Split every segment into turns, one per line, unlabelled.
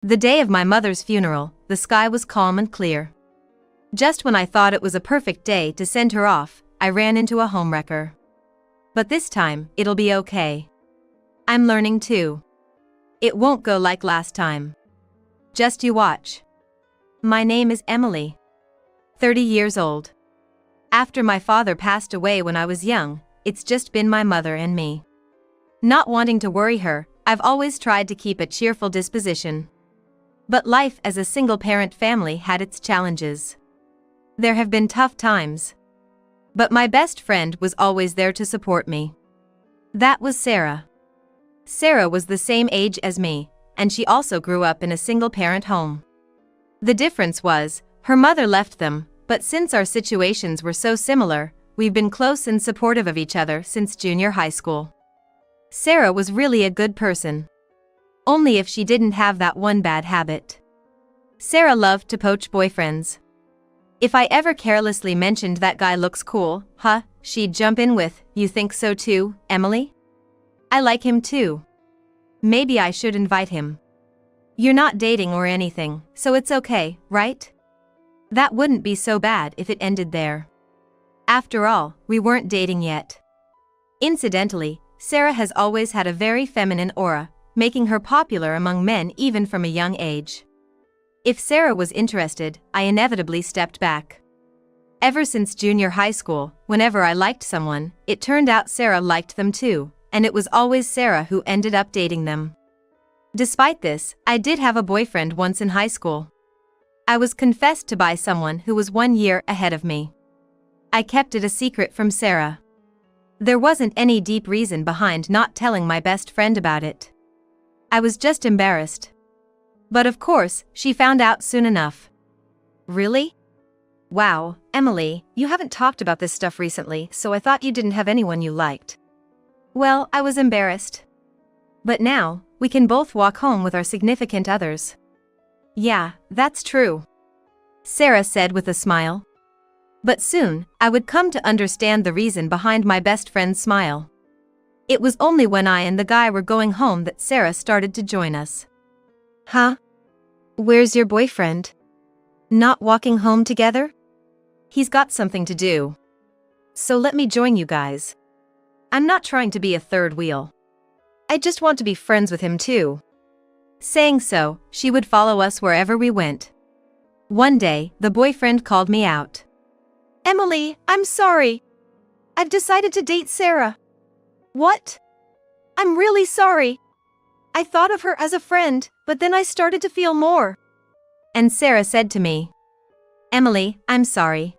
The day of my mother's funeral, the sky was calm and clear. Just when I thought it was a perfect day to send her off, I ran into a homewrecker. But this time, it'll be okay. I'm learning too. It won't go like last time. Just you watch. My name is Emily. 30 years old. After my father passed away when I was young, it's just been my mother and me. Not wanting to worry her, I've always tried to keep a cheerful disposition. But life as a single-parent family had its challenges. There have been tough times. But my best friend was always there to support me. That was Sarah. Sarah was the same age as me, and she also grew up in a single-parent home. The difference was, her mother left them, but since our situations were so similar, we've been close and supportive of each other since junior high school. Sarah was really a good person. Only if she didn't have that one bad habit. Sarah loved to poach boyfriends. If I ever carelessly mentioned that guy looks cool, she'd jump in with, "You think so too, Emily? I like him too. Maybe I should invite him. You're not dating or anything, so it's okay, right?" That wouldn't be so bad if it ended there. After all, we weren't dating yet. Incidentally, Sarah has always had a very feminine aura, making her popular among men even from a young age. If Sarah was interested, I inevitably stepped back. Ever since junior high school, whenever I liked someone, it turned out Sarah liked them too, and it was always Sarah who ended up dating them. Despite this, I did have a boyfriend once in high school. I was confessed to by someone who was 1 year ahead of me. I kept it a secret from Sarah. There wasn't any deep reason behind not telling my best friend about it. I was just embarrassed. But of course, she found out soon enough. Really? Wow, Emily, you haven't talked about this stuff recently, so I thought you didn't have anyone you liked. Well, I was embarrassed. But now, we can both walk home with our significant others. Yeah, that's true, Sarah said with a smile. But soon, I would come to understand the reason behind my best friend's smile. It was only when I and the guy were going home that Sarah started to join us. Huh? Where's your boyfriend? Not walking home together? He's got something to do. So let me join you guys. I'm not trying to be a third wheel. I just want to be friends with him too. Saying so, she would follow us wherever we went. One day, the boyfriend called me out. Emily, I'm sorry. I've decided to date Sarah. What? I'm really sorry. I thought of her as a friend, but then I started to feel more. And Sarah said to me, Emily, I'm sorry.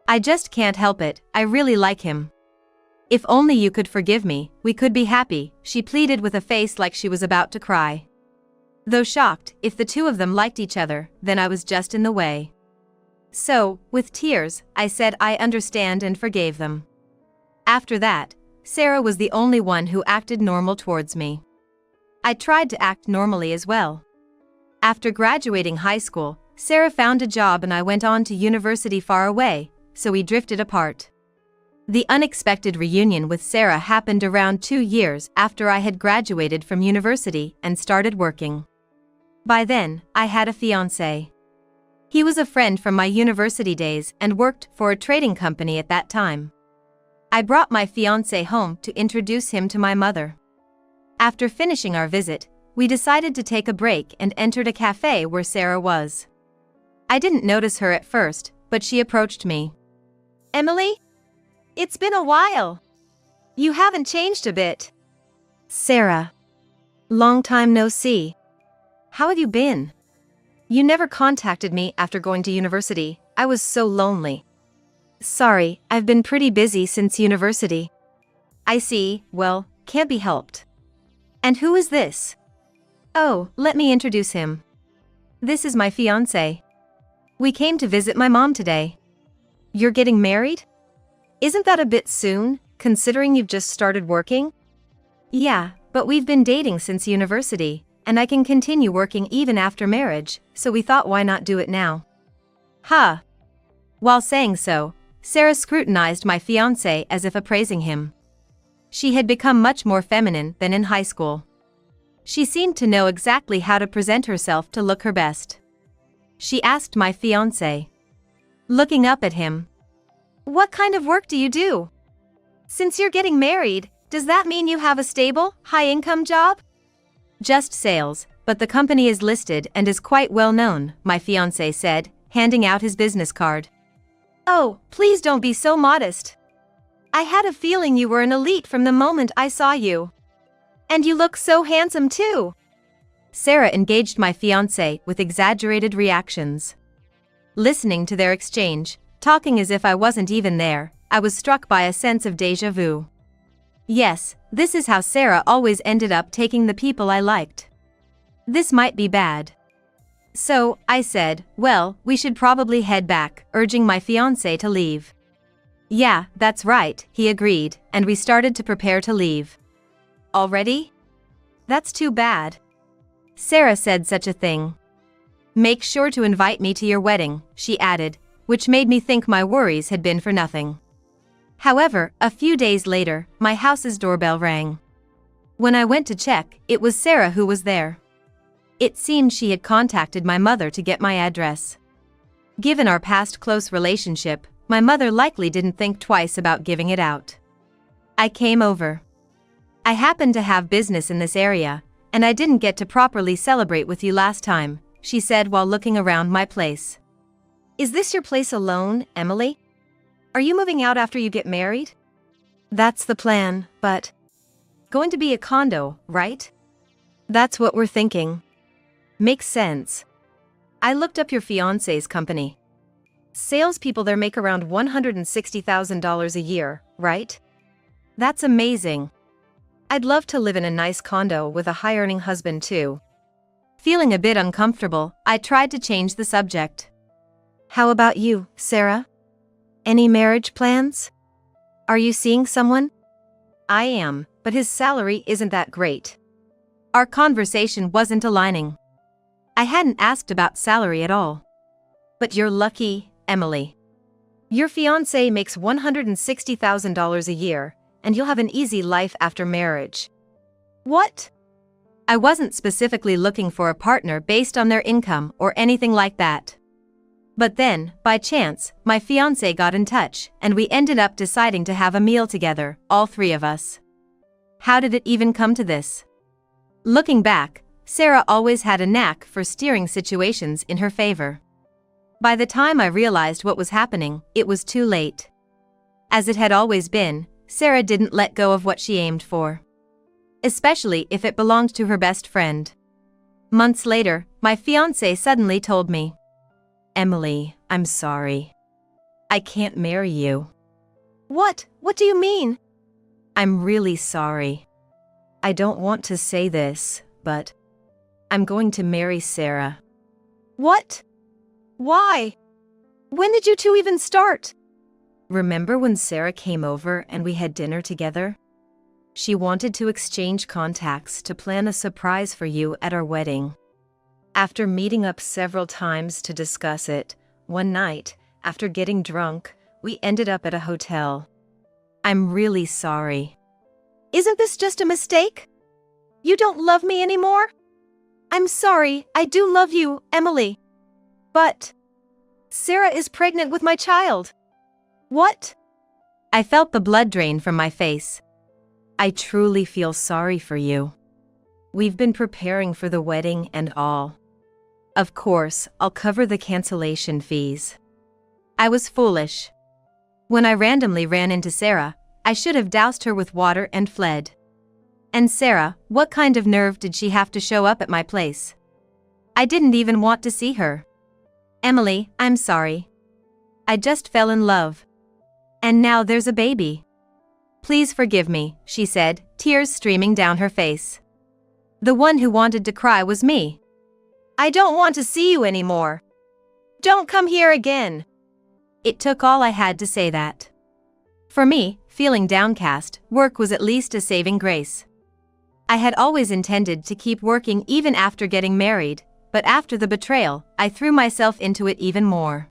I just can't help it, I really like him. If only you could forgive me, we could be happy, she pleaded with a face like she was about to cry. Though shocked, if the two of them liked each other, then I was just in the way. So, with tears, I said I understand and forgave them. After that, Sarah was the only one who acted normal towards me. I tried to act normally as well. After graduating high school, Sarah found a job and I went on to university far away, so we drifted apart. The unexpected reunion with Sarah happened around 2 years after I had graduated from university and started working. By then, I had a fiancé. He was a friend from my university days and worked for a trading company at that time. I brought my fiancé home to introduce him to my mother. After finishing our visit, we decided to take a break and entered a cafe where Sarah was. I didn't notice her at first, but she approached me. Emily? It's been a while. You haven't changed a bit. Sarah. Long time no see. How have you been? You never contacted me after going to university. I was so lonely. Sorry, I've been pretty busy since university. I see, well, can't be helped. And who is this? Oh, let me introduce him. This is my fiancé. We came to visit my mom today. You're getting married? Isn't that a bit soon, considering you've just started working? Yeah, but we've been dating since university, and I can continue working even after marriage, so we thought why not do it now? While saying so, Sarah scrutinized my fiancé as if appraising him. She had become much more feminine than in high school. She seemed to know exactly how to present herself to look her best. She asked my fiancé, looking up at him, "What kind of work do you do? Since you're getting married, does that mean you have a stable, high-income job?" "Just sales, but the company is listed and is quite well known," my fiancé said, handing out his business card. "Oh, please don't be so modest. I had a feeling you were an elite from the moment I saw you. And you look so handsome too." Sarah engaged my fiancé with exaggerated reactions. Listening to their exchange, talking as if I wasn't even there, I was struck by a sense of déjà vu. Yes, this is how Sarah always ended up taking the people I liked. This might be bad. So, I said, "Well, we should probably head back," urging my fiancé to leave. "Yeah, that's right," he agreed, and we started to prepare to leave. "Already? That's too bad. Sarah said such a thing. Make sure to invite me to your wedding," she added, which made me think my worries had been for nothing. However, a few days later, my house's doorbell rang. When I went to check, it was Sarah who was there. It seemed she had contacted my mother to get my address. Given our past close relationship, my mother likely didn't think twice about giving it out. I came over. "I happen to have business in this area, and I didn't get to properly celebrate with you last time," she said while looking around my place. "Is this your place alone, Emily? Are you moving out after you get married?" "That's the plan, but..." "Going to be a condo, right?" "That's what we're thinking." "Makes sense." I looked up your fiancé's company. Salespeople there make around $160,000 a year, right? That's amazing. I'd love to live in a nice condo with a high-earning husband too. Feeling a bit uncomfortable, I tried to change the subject. "How about you, Sarah? Any marriage plans? Are you seeing someone?" "I am, but his salary isn't that great." Our conversation wasn't aligning. I hadn't asked about salary at all. "But you're lucky, Emily. Your fiancé makes $160,000 a year, and you'll have an easy life after marriage." "What?" I wasn't specifically looking for a partner based on their income or anything like that. But then, by chance, my fiancé got in touch, and we ended up deciding to have a meal together, all three of us. How did it even come to this? Looking back, Sarah always had a knack for steering situations in her favor. By the time I realized what was happening, it was too late. As it had always been, Sarah didn't let go of what she aimed for. Especially if it belonged to her best friend. Months later, my fiancé suddenly told me, "Emily, I'm sorry. I can't marry you." "What? What do you mean?" "I'm really sorry. I don't want to say this, but I'm going to marry Sarah." "What? Why? When did you two even start?" "Remember when Sarah came over and we had dinner together? She wanted to exchange contacts to plan a surprise for you at our wedding. After meeting up several times to discuss it, one night, after getting drunk, we ended up at a hotel. I'm really sorry." "Isn't this just a mistake? You don't love me anymore?" "I'm sorry, I do love you, Emily. But Sarah is pregnant with my child." "What?" I felt the blood drain from my face. "I truly feel sorry for you. We've been preparing for the wedding and all. Of course, I'll cover the cancellation fees." I was foolish. When I randomly ran into Sarah, I should have doused her with water and fled. And Sarah, what kind of nerve did she have to show up at my place? I didn't even want to see her. "Emily, I'm sorry. I just fell in love. And now there's a baby. Please forgive me," she said, tears streaming down her face. The one who wanted to cry was me. "I don't want to see you anymore. Don't come here again." It took all I had to say that. For me, feeling downcast, work was at least a saving grace. I had always intended to keep working even after getting married, but after the betrayal, I threw myself into it even more.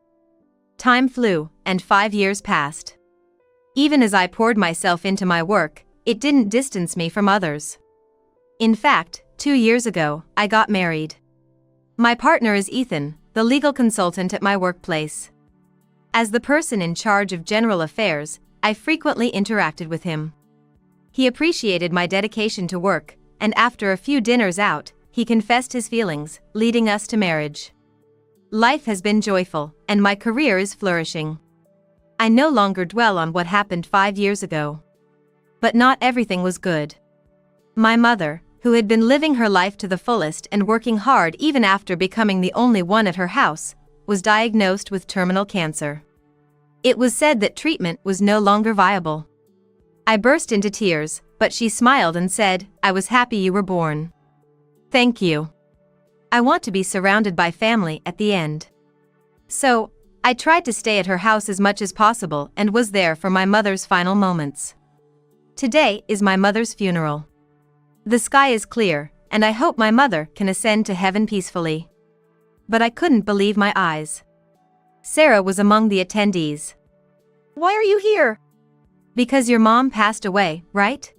Time flew, and 5 years passed. Even as I poured myself into my work, it didn't distance me from others. In fact, 2 years ago, I got married. My partner is Ethan, the legal consultant at my workplace. As the person in charge of general affairs, I frequently interacted with him. He appreciated my dedication to work, and after a few dinners out, he confessed his feelings, leading us to marriage. Life has been joyful, and my career is flourishing. I no longer dwell on what happened 5 years ago. But not everything was good. My mother, who had been living her life to the fullest and working hard even after becoming the only one at her house, was diagnosed with terminal cancer. It was said that treatment was no longer viable. I burst into tears, but she smiled and said, "I was happy you were born." Thank you. I want to be surrounded by family at the end. So, I tried to stay at her house as much as possible and was there for my mother's final moments. Today is my mother's funeral. The sky is clear, and I hope my mother can ascend to heaven peacefully. But I couldn't believe my eyes. Sarah was among the attendees. "Why are you here?" "Because your mom passed away, right?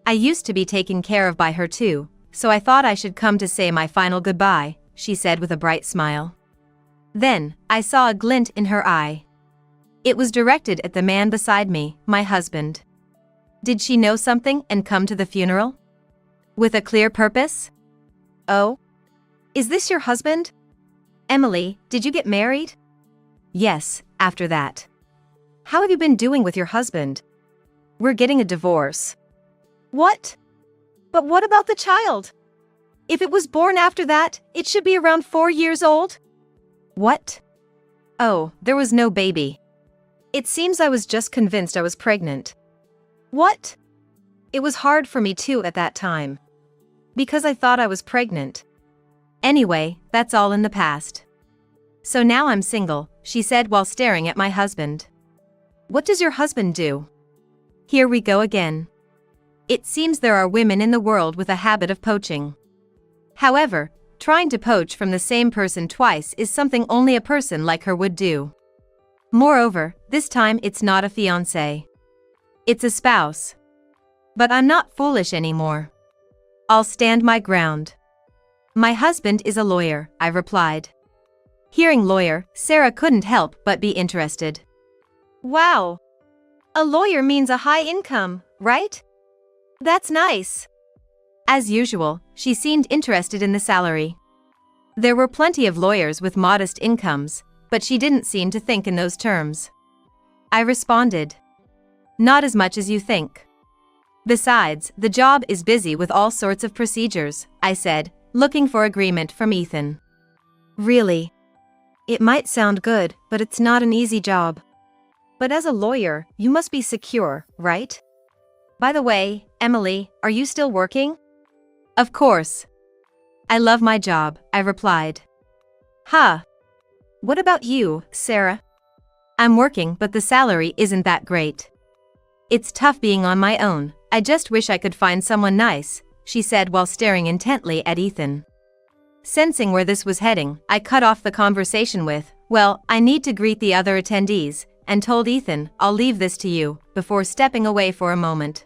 I used to be taken care of by her too, so I thought I should come to say my final goodbye," she said with a bright smile. Then, I saw a glint in her eye. It was directed at the man beside me, my husband. Did she know something and come to the funeral? With a clear purpose? "Oh? Is this your husband? Emily, did you get married?" "Yes, after that." "How have you been doing with your husband?" "We're getting a divorce." "What? But what about the child? If it was born after that, it should be around 4 years old." "What? Oh, there was no baby. It seems I was just convinced I was pregnant." "What?" "It was hard for me too at that time. Because I thought I was pregnant. Anyway, that's all in the past. So now I'm single," she said while staring at my husband. "What does your husband do?" Here we go again. It seems there are women in the world with a habit of poaching. However, trying to poach from the same person twice is something only a person like her would do. Moreover, this time it's not a fiancé. It's a spouse. But I'm not foolish anymore. I'll stand my ground. "My husband is a lawyer," I replied. Hearing lawyer, Sarah couldn't help but be interested. "Wow. A lawyer means a high income, right? That's nice." As usual, she seemed interested in the salary. There were plenty of lawyers with modest incomes, but she didn't seem to think in those terms. I responded, "Not as much as you think. Besides, the job is busy with all sorts of procedures," I said, looking for agreement from Ethan. "Really? It might sound good, but it's not an easy job. But as a lawyer, you must be secure, right? By the way, Emily, are you still working?" "Of course. I love my job," I replied. "Huh. What about you, Sarah?" "I'm working, but the salary isn't that great. It's tough being on my own. I just wish I could find someone nice," she said while staring intently at Ethan. Sensing where this was heading, I cut off the conversation with, "Well, I need to greet the other attendees," and told Ethan, "I'll leave this to you," before stepping away for a moment.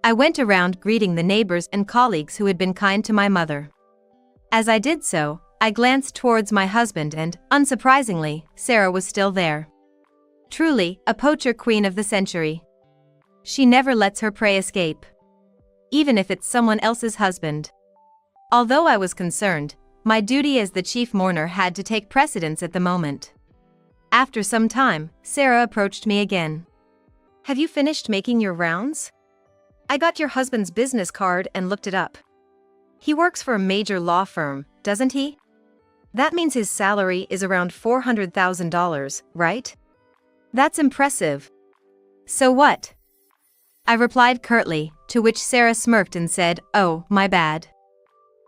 I went around greeting the neighbors and colleagues who had been kind to my mother. As I did so, I glanced towards my husband and, unsurprisingly, Sarah was still there. Truly, a poacher queen of the century. She never lets her prey escape. Even if it's someone else's husband. Although I was concerned, my duty as the chief mourner had to take precedence at the moment. After some time, Sarah approached me again. "Have you finished making your rounds? I got your husband's business card and looked it up. He works for a major law firm, doesn't he? That means his salary is around $400,000, right? That's impressive. So what?" I replied curtly, to which Sarah smirked and said, "Oh, my bad.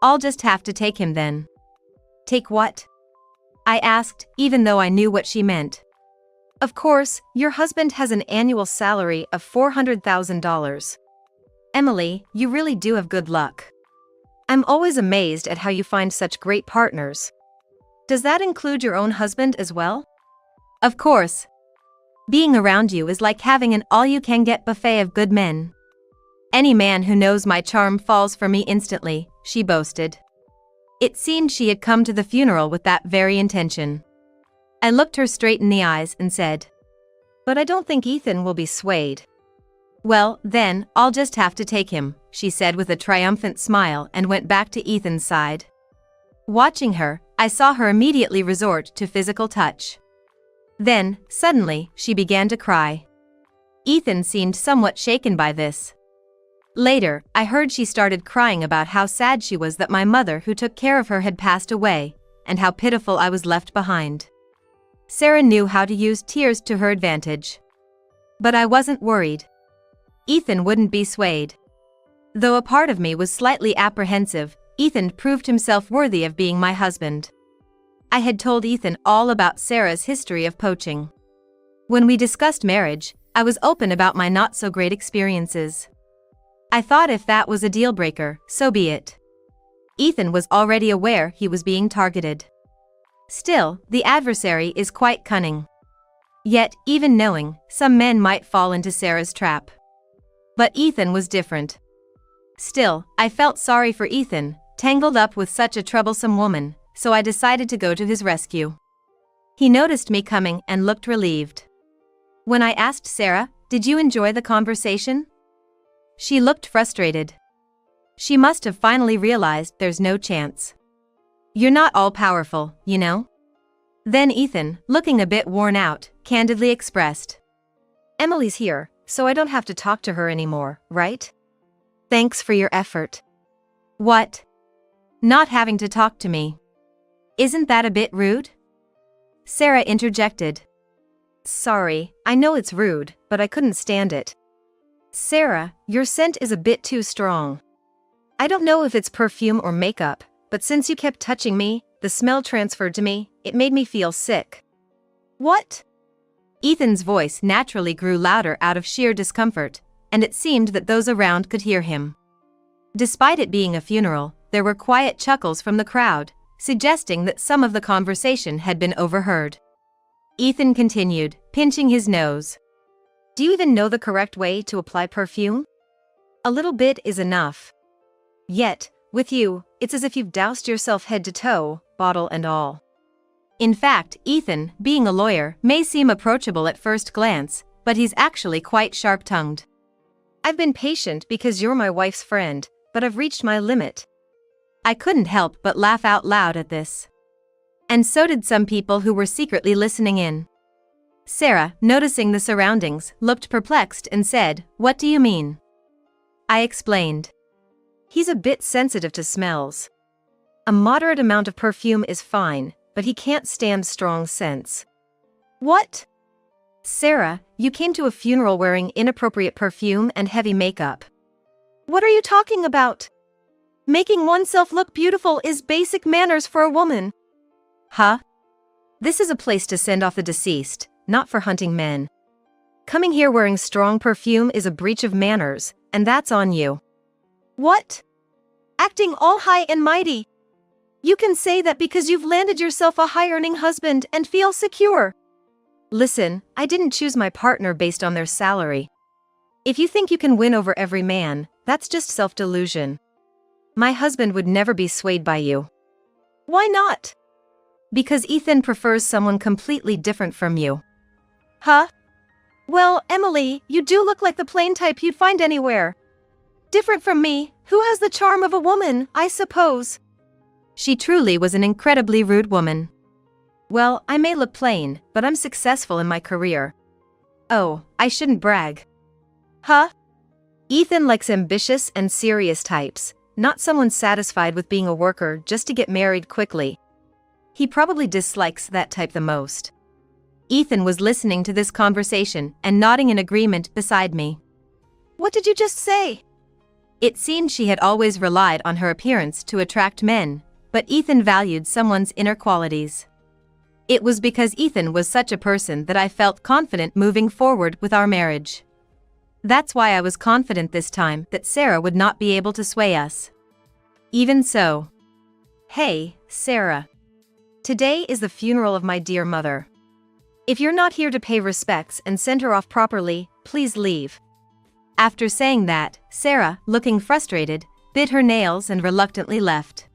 I'll just have to take him then." "Take what?" I asked, even though I knew what she meant. "Of course, your husband has an annual salary of $400,000. Emily, you really do have good luck. I'm always amazed at how you find such great partners. Does that include your own husband as well?" "Of course. Being around you is like having an all-you-can-get buffet of good men." Any man who knows my charm falls for me instantly, she boasted. It seemed she had come to the funeral with that very intention. I looked her straight in the eyes and said, "But I don't think Ethan will be swayed." "Well, then, I'll just have to take him," she said with a triumphant smile and went back to Ethan's side. Watching her, I saw her immediately resort to physical touch. Then, suddenly, she began to cry. Ethan seemed somewhat shaken by this. Later, I heard she started crying about how sad she was that my mother who took care of her had passed away, and how pitiful I was left behind. Sarah knew how to use tears to her advantage. But I wasn't worried. Ethan wouldn't be swayed. Though a part of me was slightly apprehensive, Ethan proved himself worthy of being my husband. I had told Ethan all about Sarah's history of poaching. When we discussed marriage, I was open about my not-so-great experiences. I thought if that was a deal-breaker, so be it. Ethan was already aware he was being targeted. Still, the adversary is quite cunning. Yet, even knowing, some men might fall into Sarah's trap. But Ethan was different. Still, I felt sorry for Ethan, tangled up with such a troublesome woman, so I decided to go to his rescue. He noticed me coming and looked relieved. When I asked Sarah, "Did you enjoy the conversation?" She looked frustrated. She must have finally realized there's no chance. "You're not all-powerful, you know?" Then Ethan, looking a bit worn out, candidly expressed, "Emily's here, so I don't have to talk to her anymore, right? Thanks for your effort." "What? Not having to talk to me? Isn't that a bit rude?" Sarah interjected. "Sorry, I know it's rude, but I couldn't stand it. Sarah, your scent is a bit too strong. I don't know if it's perfume or makeup, but since you kept touching me, the smell transferred to me, it made me feel sick." "What?" Ethan's voice naturally grew louder out of sheer discomfort, and it seemed that those around could hear him. Despite it being a funeral, there were quiet chuckles from the crowd, suggesting that some of the conversation had been overheard. Ethan continued, pinching his nose. "Do you even know the correct way to apply perfume? A little bit is enough. Yet, with you, it's as if you've doused yourself head to toe, bottle and all." In fact, Ethan, being a lawyer, may seem approachable at first glance, but he's actually quite sharp-tongued. "I've been patient because you're my wife's friend, but I've reached my limit." I couldn't help but laugh out loud at this. And so did some people who were secretly listening in. Sarah, noticing the surroundings, looked perplexed and said, "What do you mean?" I explained. "He's a bit sensitive to smells. A moderate amount of perfume is fine, but he can't stand strong scents." "What?" "Sarah, you came to a funeral wearing inappropriate perfume and heavy makeup." "What are you talking about? Making oneself look beautiful is basic manners for a woman." "Huh? This is a place to send off the deceased, not for hunting men. Coming here wearing strong perfume is a breach of manners, and that's on you." "What? Acting all high and mighty? You can say that because you've landed yourself a high-earning husband and feel secure." "Listen, I didn't choose my partner based on their salary. If you think you can win over every man, that's just self-delusion. My husband would never be swayed by you." "Why not?" "Because Ethan prefers someone completely different from you." "Huh? Well, Emily, you do look like the plain type you'd find anywhere. Different from me, who has the charm of a woman, I suppose." She truly was an incredibly rude woman. "Well, I may look plain, but I'm successful in my career." "Oh, I shouldn't brag." "Huh? Ethan likes ambitious and serious types, not someone satisfied with being a worker just to get married quickly. He probably dislikes that type the most." Ethan was listening to this conversation and nodding in agreement beside me. "What did you just say?" It seemed she had always relied on her appearance to attract men, but Ethan valued someone's inner qualities. It was because Ethan was such a person that I felt confident moving forward with our marriage. That's why I was confident this time that Sarah would not be able to sway us. Even so. "Hey, Sarah. Today is the funeral of my dear mother. If you're not here to pay respects and send her off properly, please leave." After saying that, Sarah, looking frustrated, bit her nails and reluctantly left.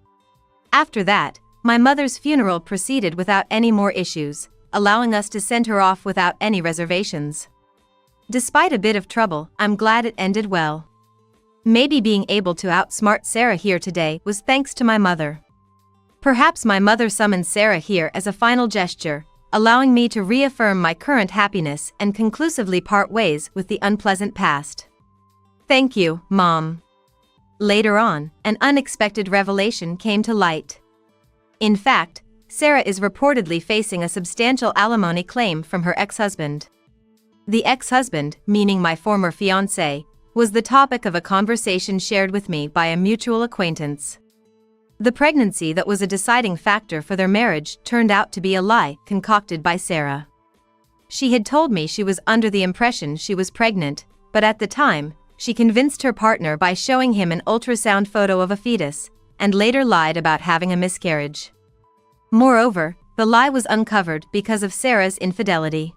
After that, my mother's funeral proceeded without any more issues, allowing us to send her off without any reservations. Despite a bit of trouble, I'm glad it ended well. Maybe being able to outsmart Sarah here today was thanks to my mother. Perhaps my mother summoned Sarah here as a final gesture, allowing me to reaffirm my current happiness and conclusively part ways with the unpleasant past. Thank you, Mom. Later on, an unexpected revelation came to light. In fact, Sarah is reportedly facing a substantial alimony claim from her ex-husband. The ex-husband, meaning my former fiancé, was the topic of a conversation shared with me by a mutual acquaintance. The pregnancy that was a deciding factor for their marriage turned out to be a lie concocted by Sarah. She had told me she was under the impression she was pregnant, but at the time, she convinced her partner by showing him an ultrasound photo of a fetus, and later lied about having a miscarriage. Moreover, the lie was uncovered because of Sarah's infidelity.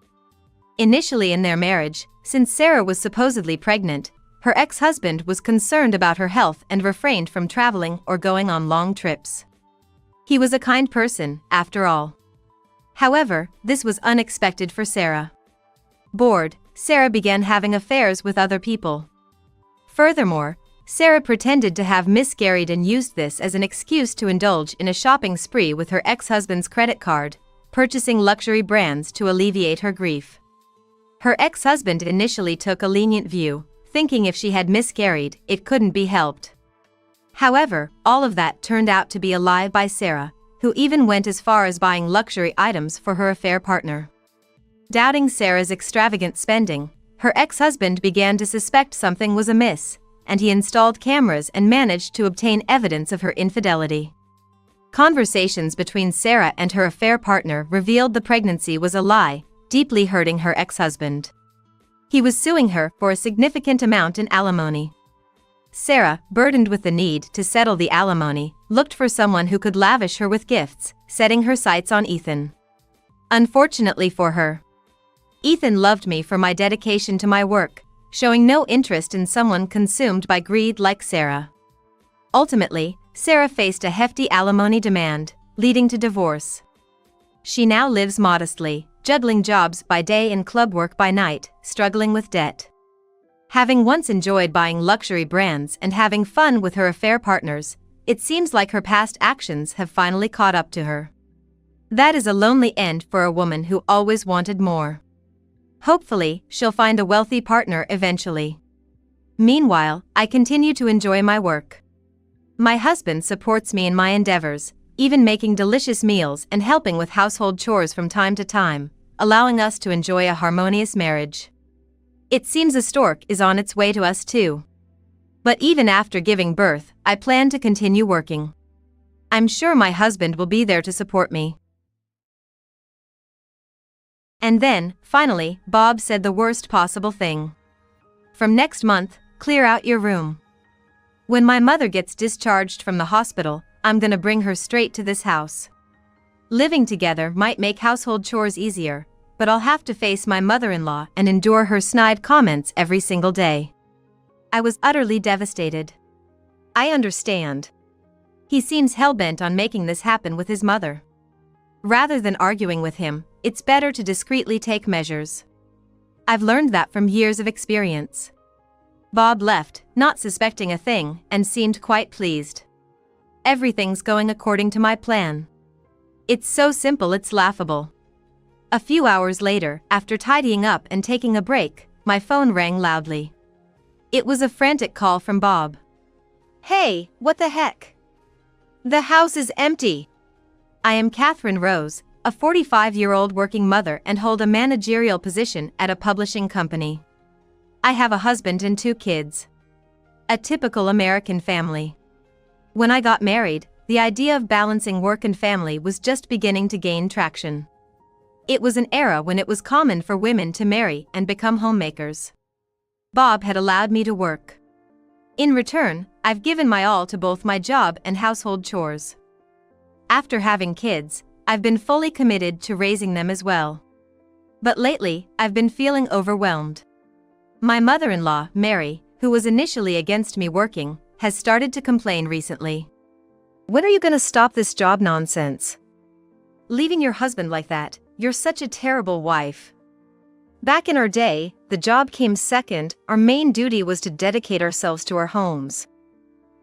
Initially in their marriage, since Sarah was supposedly pregnant, her ex-husband was concerned about her health and refrained from traveling or going on long trips. He was a kind person, after all. However, this was unexpected for Sarah. Bored, Sarah began having affairs with other people. Furthermore, Sarah pretended to have miscarried and used this as an excuse to indulge in a shopping spree with her ex-husband's credit card, purchasing luxury brands to alleviate her grief. Her ex-husband initially took a lenient view, thinking if she had miscarried, it couldn't be helped. However, all of that turned out to be a lie by Sarah, who even went as far as buying luxury items for her affair partner. Doubting Sarah's extravagant spending, her ex-husband began to suspect something was amiss, and he installed cameras and managed to obtain evidence of her infidelity. Conversations between Sarah and her affair partner revealed the pregnancy was a lie, deeply hurting her ex-husband. He was suing her for a significant amount in alimony. Sarah, burdened with the need to settle the alimony, looked for someone who could lavish her with gifts, setting her sights on Ethan. Unfortunately for her, Ethan loved me for my dedication to my work, showing no interest in someone consumed by greed like Sarah. Ultimately, Sarah faced a hefty alimony demand, leading to divorce. She now lives modestly, juggling jobs by day and club work by night, struggling with debt. Having once enjoyed buying luxury brands and having fun with her affair partners, it seems like her past actions have finally caught up to her. That is a lonely end for a woman who always wanted more. Hopefully, she'll find a wealthy partner eventually. Meanwhile, I continue to enjoy my work. My husband supports me in my endeavors, even making delicious meals and helping with household chores from time to time, allowing us to enjoy a harmonious marriage. It seems a stork is on its way to us too. But even after giving birth, I plan to continue working. I'm sure my husband will be there to support me. And then, finally, Bob said the worst possible thing. From next month, clear out your room. When my mother gets discharged from the hospital, I'm gonna bring her straight to this house. Living together might make household chores easier, but I'll have to face my mother-in-law and endure her snide comments every single day. I was utterly devastated. I understand. He seems hell-bent on making this happen with his mother. Rather than arguing with him, it's better to discreetly take measures. I've learned that from years of experience. Bob left, not suspecting a thing, and seemed quite pleased. Everything's going according to my plan. It's so simple it's laughable. A few hours later, after tidying up and taking a break, my phone rang loudly. It was a frantic call from Bob. Hey, what the heck? The house is empty. I am Catherine Rose, a 45-year-old working mother and hold a managerial position at a publishing company. I have a husband and 2 kids. A typical American family. When I got married, the idea of balancing work and family was just beginning to gain traction. It was an era when it was common for women to marry and become homemakers. Bob had allowed me to work. In return, I've given my all to both my job and household chores. After having kids, I've been fully committed to raising them as well. But lately, I've been feeling overwhelmed. My mother-in-law, Mary, who was initially against me working, has started to complain recently. When are you gonna stop this job nonsense? Leaving your husband like that, you're such a terrible wife. Back in our day, the job came second, our main duty was to dedicate ourselves to our homes.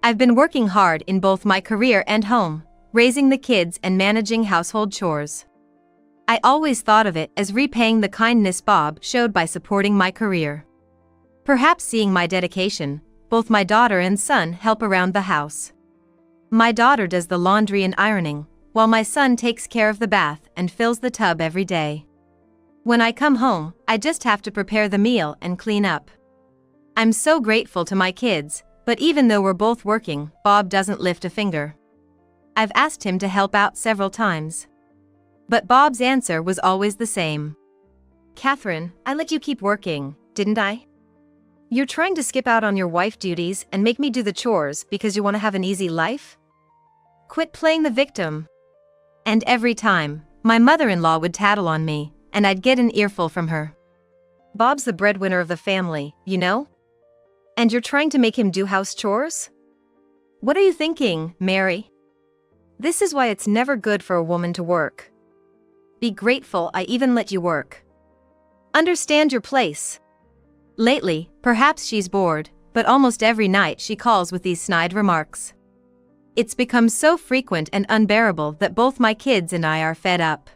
I've been working hard in both my career and home, raising the kids and managing household chores. I always thought of it as repaying the kindness Bob showed by supporting my career. Perhaps seeing my dedication, both my daughter and son help around the house. My daughter does the laundry and ironing, while my son takes care of the bath and fills the tub every day. When I come home, I just have to prepare the meal and clean up. I'm so grateful to my kids, but even though we're both working, Bob doesn't lift a finger. I've asked him to help out several times. But Bob's answer was always the same. Catherine, I let you keep working, didn't I? You're trying to skip out on your wife duties and make me do the chores because you want to have an easy life? Quit playing the victim. And every time, my mother-in-law would tattle on me, and I'd get an earful from her. Bob's the breadwinner of the family, you know? And you're trying to make him do house chores? What are you thinking, Mary? This is why it's never good for a woman to work. Be grateful I even let you work. Understand your place. Lately, perhaps she's bored, but almost every night she calls with these snide remarks. It's become so frequent and unbearable that both my kids and I are fed up.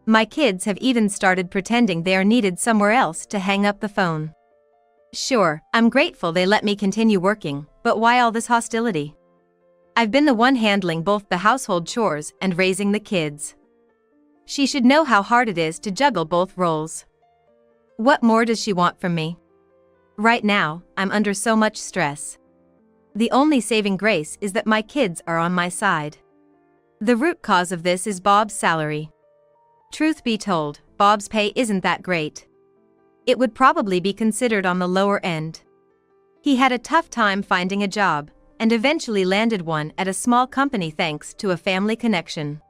My kids have even started pretending they are needed somewhere else to hang up the phone. Sure, I'm grateful they let me continue working, but why all this hostility? I've been the one handling both the household chores and raising the kids. She should know how hard it is to juggle both roles. What more does she want from me? Right now, I'm under so much stress. The only saving grace is that my kids are on my side. The root cause of this is Bob's salary. Truth be told, Bob's pay isn't that great. It would probably be considered on the lower end. He had a tough time finding a job, and eventually landed one at a small company thanks to a family connection.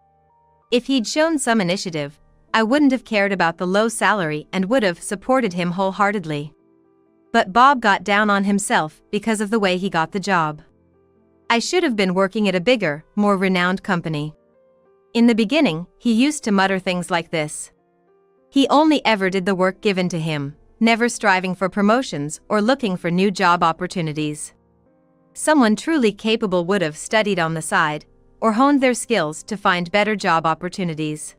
If he'd shown some initiative, I wouldn't have cared about the low salary and would have supported him wholeheartedly. But Bob got down on himself because of the way he got the job. I should have been working at a bigger, more renowned company. In the beginning, he used to mutter things like this. He only ever did the work given to him, never striving for promotions or looking for new job opportunities. Someone truly capable would have studied on the side, or honed their skills to find better job opportunities.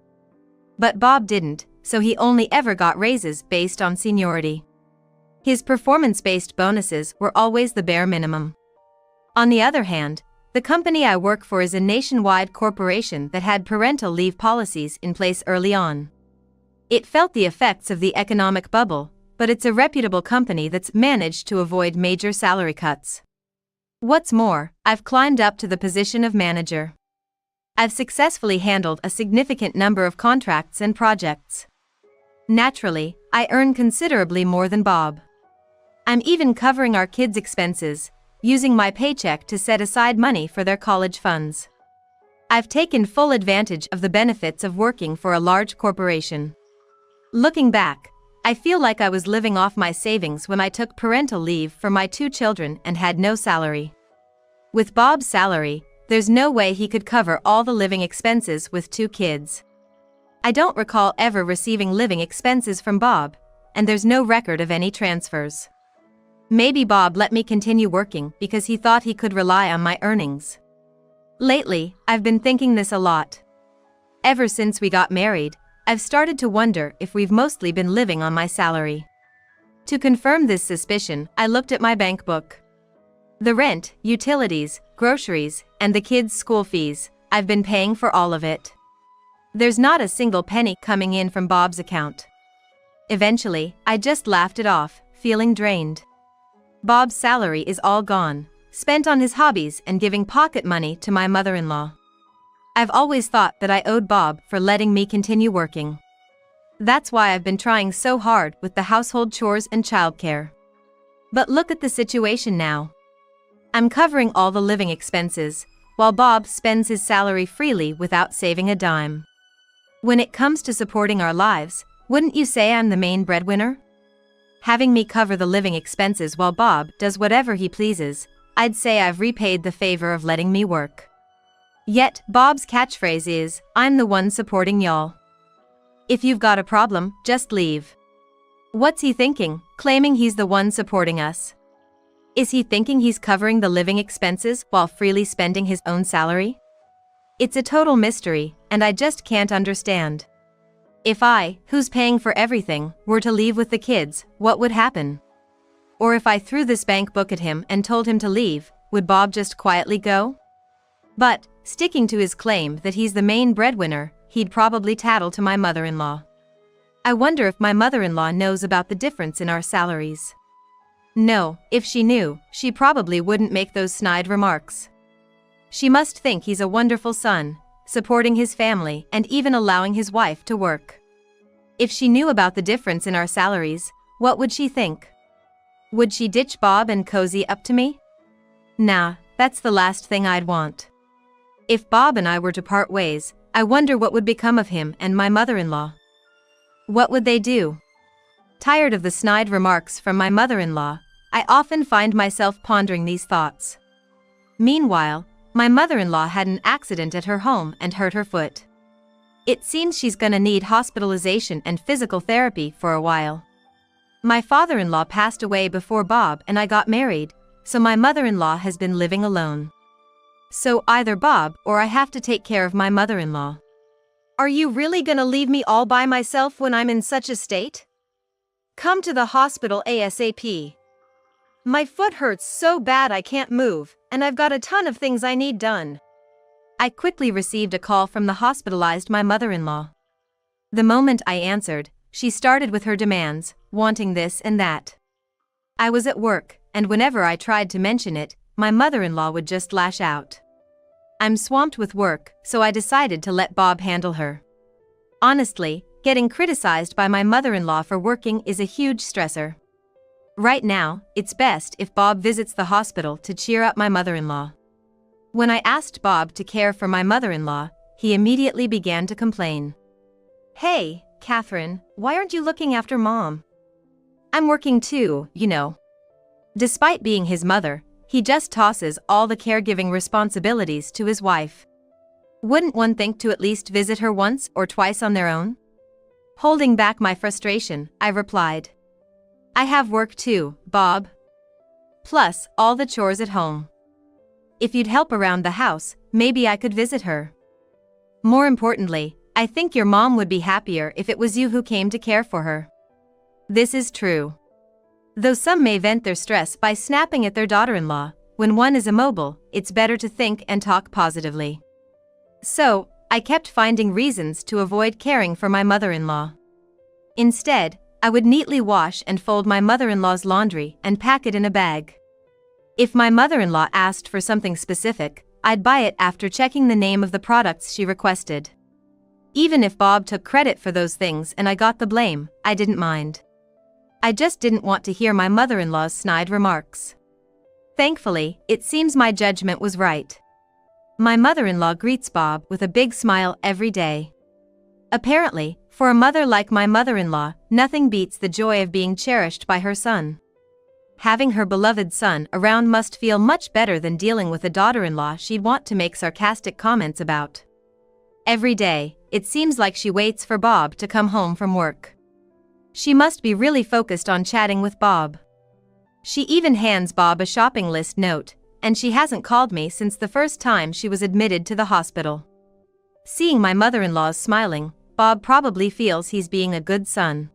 But Bob didn't, so he only ever got raises based on seniority. His performance-based bonuses were always the bare minimum. On the other hand, the company I work for is a nationwide corporation that had parental leave policies in place early on. It felt the effects of the economic bubble, but it's a reputable company that's managed to avoid major salary cuts. What's more, I've climbed up to the position of manager. I've successfully handled a significant number of contracts and projects. Naturally, I earn considerably more than Bob. I'm even covering our kids' expenses, using my paycheck to set aside money for their college funds. I've taken full advantage of the benefits of working for a large corporation. Looking back, I feel like I was living off my savings when I took parental leave for my 2 children and had no salary. With Bob's salary, there's no way he could cover all the living expenses with 2 kids. I don't recall ever receiving living expenses from Bob, and there's no record of any transfers. Maybe Bob let me continue working because he thought he could rely on my earnings. Lately, I've been thinking this a lot. Ever since we got married, I've started to wonder if we've mostly been living on my salary. To confirm this suspicion, I looked at my bank book. The rent, utilities, groceries, and the kids' school fees, I've been paying for all of it. There's not a single penny coming in from Bob's account. Eventually, I just laughed it off, feeling drained. Bob's salary is all gone, spent on his hobbies and giving pocket money to my mother-in-law. I've always thought that I owed Bob for letting me continue working. That's why I've been trying so hard with the household chores and childcare. But look at the situation now. I'm covering all the living expenses, while Bob spends his salary freely without saving a dime. When it comes to supporting our lives, wouldn't you say I'm the main breadwinner? having me cover the living expenses while Bob does whatever he pleases. I'd say I've repaid the favor of letting me work. Yet, Bob's catchphrase is, "I'm the one supporting y'all. If you've got a problem, just leave." What's he thinking, claiming he's the one supporting us? Is he thinking he's covering the living expenses while freely spending his own salary? It's a total mystery, and I just can't understand. If I, who's paying for everything, were to leave with the kids, what would happen? Or if I threw this bank book at him and told him to leave, would Bob just quietly go? But, sticking to his claim that he's the main breadwinner, he'd probably tattle to my mother-in-law. I wonder if my mother-in-law knows about the difference in our salaries. No, if she knew, she probably wouldn't make those snide remarks. She must think he's a wonderful son, supporting his family and even allowing his wife to work. If she knew about the difference in our salaries, what would she think? Would she ditch Bob and cozy up to me? Nah, that's the last thing I'd want. If Bob and I were to part ways, I wonder what would become of him and my mother-in-law. What would they do? Tired of the snide remarks from my mother-in-law, I often find myself pondering these thoughts. Meanwhile, my mother-in-law had an accident at her home and hurt her foot. It seems she's gonna need hospitalization and physical therapy for a while. My father-in-law passed away before Bob and I got married, so my mother-in-law has been living alone. So either Bob or I have to take care of my mother-in-law. Are you really gonna leave me all by myself when I'm in such a state? Come to the hospital ASAP. My foot hurts so bad I can't move, and I've got a ton of things I need done. I quickly received a call from the hospitalized my mother-in-law. The moment I answered, she started with her demands, wanting this and that. I was at work, and whenever I tried to mention it, my mother-in-law would just lash out. I'm swamped with work, so I decided to let Bob handle her. Honestly, getting criticized by my mother-in-law for working is a huge stressor. Right now, it's best if Bob visits the hospital to cheer up my mother-in-law. When I asked Bob to care for my mother-in-law, he immediately began to complain. "Hey, Catherine, why aren't you looking after Mom? I'm working too, you know." Despite being his mother, he just tosses all the caregiving responsibilities to his wife. Wouldn't one think to at least visit her once or twice on their own? Holding back my frustration, I replied, "I have work too, Bob. Plus, all the chores at home. If you'd help around the house, maybe I could visit her. More importantly, I think your mom would be happier if it was you who came to care for her." This is true. Though some may vent their stress by snapping at their daughter-in-law, when one is immobile, it's better to think and talk positively. So, I kept finding reasons to avoid caring for my mother-in-law. Instead, I would neatly wash and fold my mother-in-law's laundry and pack it in a bag. If my mother-in-law asked for something specific, I'd buy it after checking the name of the products she requested. Even if Bob took credit for those things and I got the blame, I didn't mind. I just didn't want to hear my mother-in-law's snide remarks. Thankfully, it seems my judgment was right. My mother-in-law greets Bob with a big smile every day. Apparently, for a mother like my mother-in-law, nothing beats the joy of being cherished by her son. Having her beloved son around must feel much better than dealing with a daughter-in-law she'd want to make sarcastic comments about. Every day, it seems like she waits for Bob to come home from work. She must be really focused on chatting with Bob. She even hands Bob a shopping list note, and she hasn't called me since the first time she was admitted to the hospital. Seeing my mother-in-law's smiling, Bob probably feels he's being a good son.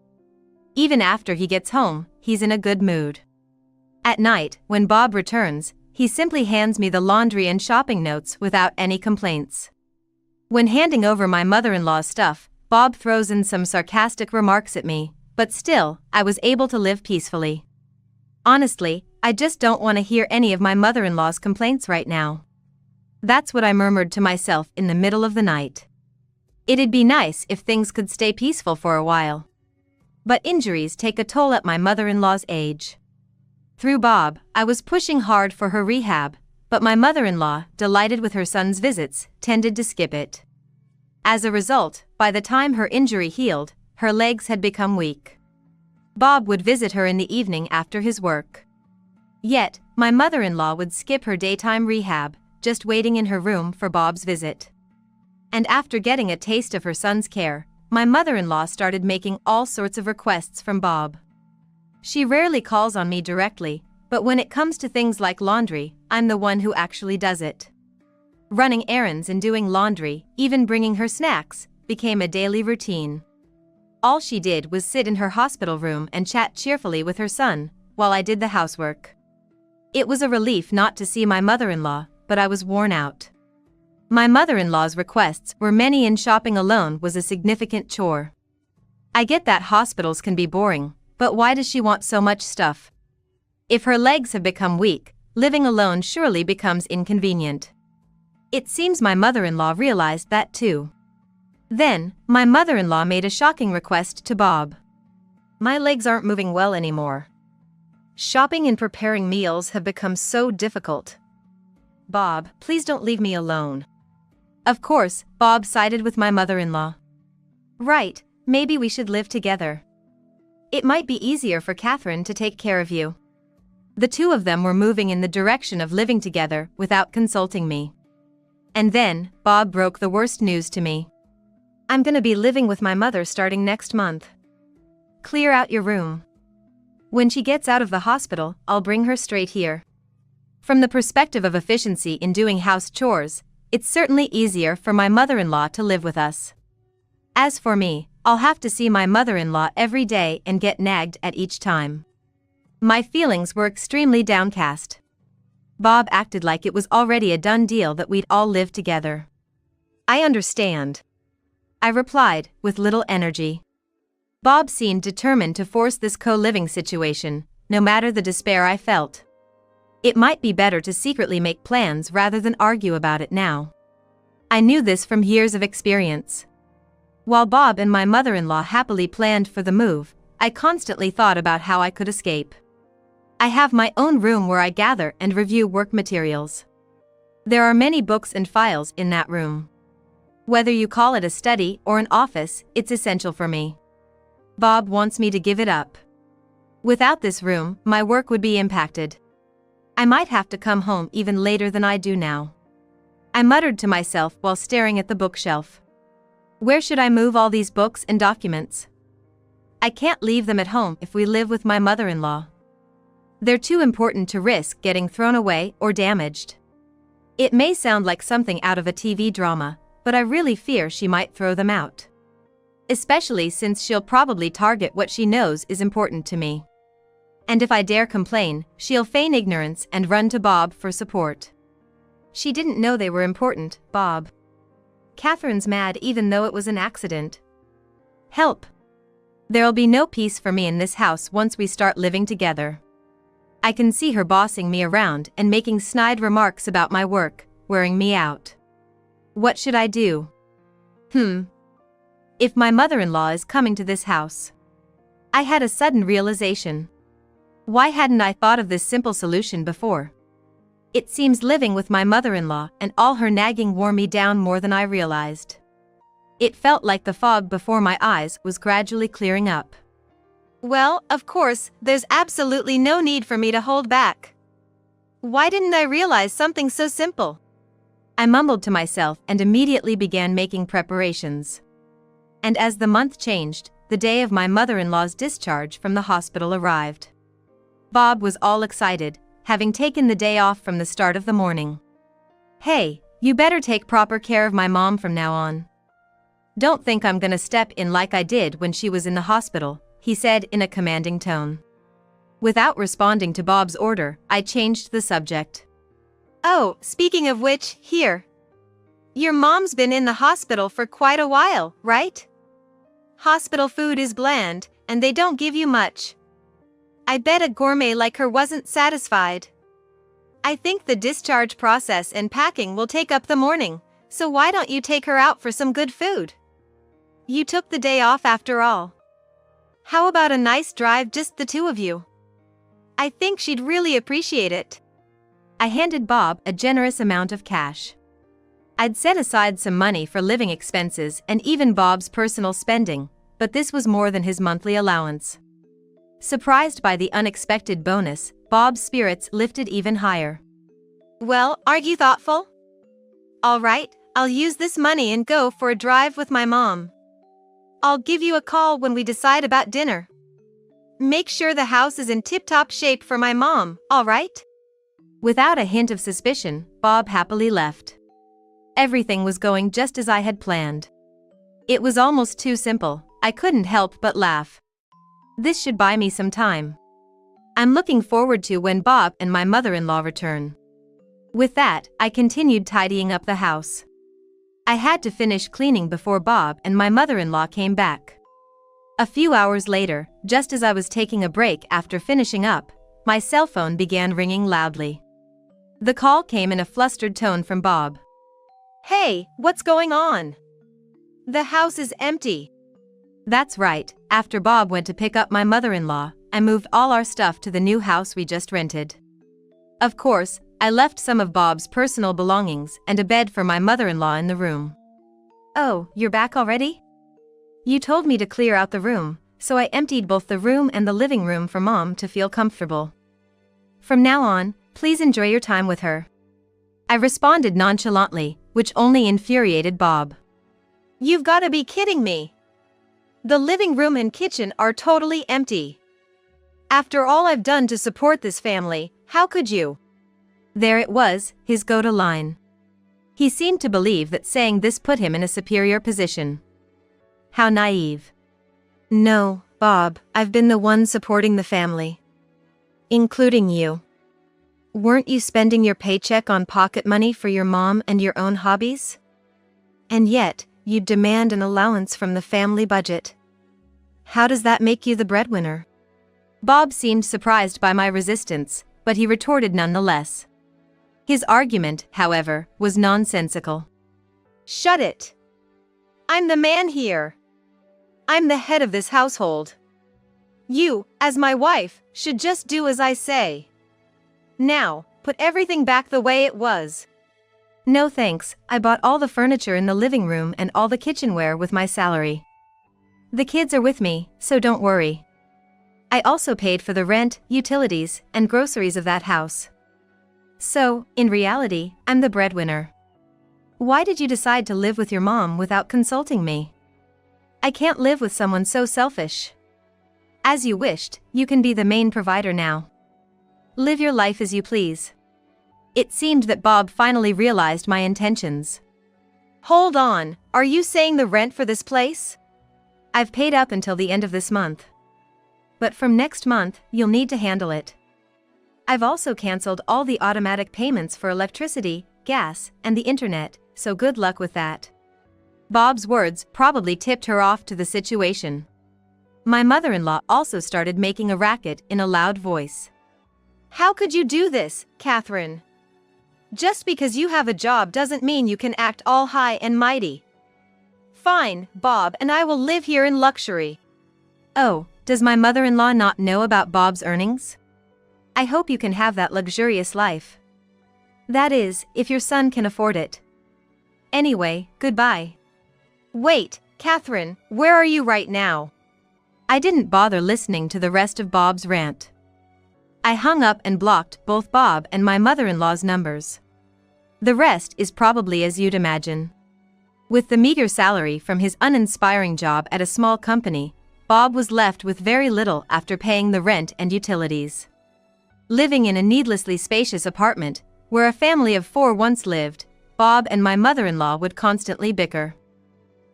Even after he gets home, he's in a good mood. At night, when Bob returns, he simply hands me the laundry and shopping notes without any complaints. When handing over my mother-in-law's stuff, Bob throws in some sarcastic remarks at me, but still, I was able to live peacefully. Honestly, I just don't want to hear any of my mother-in-law's complaints right now. That's what I murmured to myself in the middle of the night. It'd be nice if things could stay peaceful for a while. But injuries take a toll at my mother-in-law's age. Through Bob, I was pushing hard for her rehab, but my mother-in-law, delighted with her son's visits, tended to skip it. As a result, by the time her injury healed, her legs had become weak. Bob would visit her in the evening after his work. Yet, my mother-in-law would skip her daytime rehab, just waiting in her room for Bob's visit. And after getting a taste of her son's care, my mother-in-law started making all sorts of requests from Bob. She rarely calls on me directly, but when it comes to things like laundry, I'm the one who actually does it. Running errands and doing laundry, even bringing her snacks, became a daily routine. All she did was sit in her hospital room and chat cheerfully with her son, while I did the housework. It was a relief not to see my mother-in-law, but I was worn out. My mother-in-law's requests were many, and shopping alone was a significant chore. I get that hospitals can be boring, but why does she want so much stuff? If her legs have become weak, living alone surely becomes inconvenient. It seems my mother-in-law realized that too. Then, my mother-in-law made a shocking request to Bob. My legs aren't moving well anymore. Shopping and preparing meals have become so difficult. Bob, please don't leave me alone. Of course, Bob sided with my mother-in-law. Right, maybe we should live together. It might be easier for Catherine to take care of you. The two of them were moving in the direction of living together without consulting me. And then, Bob broke the worst news to me. I'm gonna be living with my mother starting next month. Clear out your room. When she gets out of the hospital, I'll bring her straight here. From the perspective of efficiency in doing house chores, it's certainly easier for my mother-in-law to live with us. As for me, I'll have to see my mother-in-law every day and get nagged at each time. My feelings were extremely downcast. Bob acted like it was already a done deal that we'd all live together. I understand, I replied, with little energy. Bob seemed determined to force this co-living situation, no matter the despair I felt. It might be better to secretly make plans rather than argue about it now. I knew this from years of experience. While Bob and my mother-in-law happily planned for the move, I constantly thought about how I could escape. I have my own room where I gather and review work materials. There are many books and files in that room. Whether you call it a study or an office, it's essential for me. Bob wants me to give it up. Without this room, my work would be impacted. I might have to come home even later than I do now. I muttered to myself while staring at the bookshelf. Where should I move all these books and documents? I can't leave them at home if we live with my mother-in-law. They're too important to risk getting thrown away or damaged. It may sound like something out of a TV drama, but I really fear she might throw them out. Especially since she'll probably target what she knows is important to me. And if I dare complain, she'll feign ignorance and run to Bob for support. She didn't know they were important, Bob. Catherine's mad even though it was an accident. Help! There'll be no peace for me in this house once we start living together. I can see her bossing me around and making snide remarks about my work, wearing me out. What should I do? If my mother-in-law is coming to this house. I had a sudden realization. Why hadn't I thought of this simple solution before? It seems living with my mother-in-law and all her nagging wore me down more than I realized. It felt like the fog before my eyes was gradually clearing up. Well, of course, there's absolutely no need for me to hold back. Why didn't I realize something so simple? I mumbled to myself and immediately began making preparations. And as the month changed, the day of my mother-in-law's discharge from the hospital arrived. Bob was all excited, having taken the day off from the start of the morning. Hey, you better take proper care of my mom from now on. Don't think I'm gonna step in like I did when she was in the hospital, he said in a commanding tone. Without responding to Bob's order, I changed the subject. Oh, speaking of which, here. Your mom's been in the hospital for quite a while, right? Hospital food is bland, and they don't give you much. I bet a gourmet like her wasn't satisfied. I think the discharge process and packing will take up the morning, so why don't you take her out for some good food? You took the day off after all. How about a nice drive, just the two of you? I think she'd really appreciate it. I handed Bob a generous amount of cash. I'd set aside some money for living expenses and even Bob's personal spending, but this was more than his monthly allowance. Surprised by the unexpected bonus, Bob's spirits lifted even higher. Well, aren't you thoughtful? All right, I'll use this money and go for a drive with my mom. I'll give you a call when we decide about dinner. Make sure the house is in tip-top shape for my mom, all right? Without a hint of suspicion, Bob happily left. Everything was going just as I had planned. It was almost too simple, I couldn't help but laugh. This should buy me some time. I'm looking forward to when Bob and my mother-in-law return. With that, I continued tidying up the house. I had to finish cleaning before Bob and my mother-in-law came back. A few hours later, just as I was taking a break after finishing up, my cell phone began ringing loudly. The call came in a flustered tone from Bob. Hey, what's going on? The house is empty. That's right, after Bob went to pick up my mother-in-law, I moved all our stuff to the new house we just rented. Of course, I left some of Bob's personal belongings and a bed for my mother-in-law in the room. Oh, you're back already? You told me to clear out the room, so I emptied both the room and the living room for Mom to feel comfortable. From now on, please enjoy your time with her. I responded nonchalantly, which only infuriated Bob. You've got to be kidding me. The living room and kitchen are totally empty. After all I've done to support this family, how could you? There it was, his go-to line. He seemed to believe that saying this put him in a superior position. How naive. No, Bob, I've been the one supporting the family. Including you. Weren't you spending your paycheck on pocket money for your mom and your own hobbies? And yet, you demand an allowance from the family budget. How does that make you the breadwinner? Bob seemed surprised by my resistance, but he retorted nonetheless. His argument, however, was nonsensical. Shut it! I'm the man here. I'm the head of this household. You, as my wife, should just do as I say. Now, put everything back the way it was. No thanks, I bought all the furniture in the living room and all the kitchenware with my salary. The kids are with me, so don't worry. I also paid for the rent, utilities, and groceries of that house. So, in reality, I'm the breadwinner. Why did you decide to live with your mom without consulting me? I can't live with someone so selfish. As you wished, you can be the main provider now. Live your life as you please. It seemed that Bob finally realized my intentions. Hold on, are you saying the rent for this place? I've paid up until the end of this month. But from next month, you'll need to handle it. I've also canceled all the automatic payments for electricity, gas, and the internet, so good luck with that. Bob's words probably tipped her off to the situation. My mother-in-law also started making a racket in a loud voice. How could you do this, Catherine? Just because you have a job doesn't mean you can act all high and mighty. Fine, Bob and I will live here in luxury. Oh, does my mother-in-law not know about Bob's earnings? I hope you can have that luxurious life. That is, if your son can afford it. Anyway, goodbye. Wait, Catherine, where are you right now? I didn't bother listening to the rest of Bob's rant. I hung up and blocked both Bob and my mother-in-law's numbers. The rest is probably as you'd imagine. With the meager salary from his uninspiring job at a small company, Bob was left with very little after paying the rent and utilities. Living in a needlessly spacious apartment, where a family of 4 once lived, Bob and my mother-in-law would constantly bicker.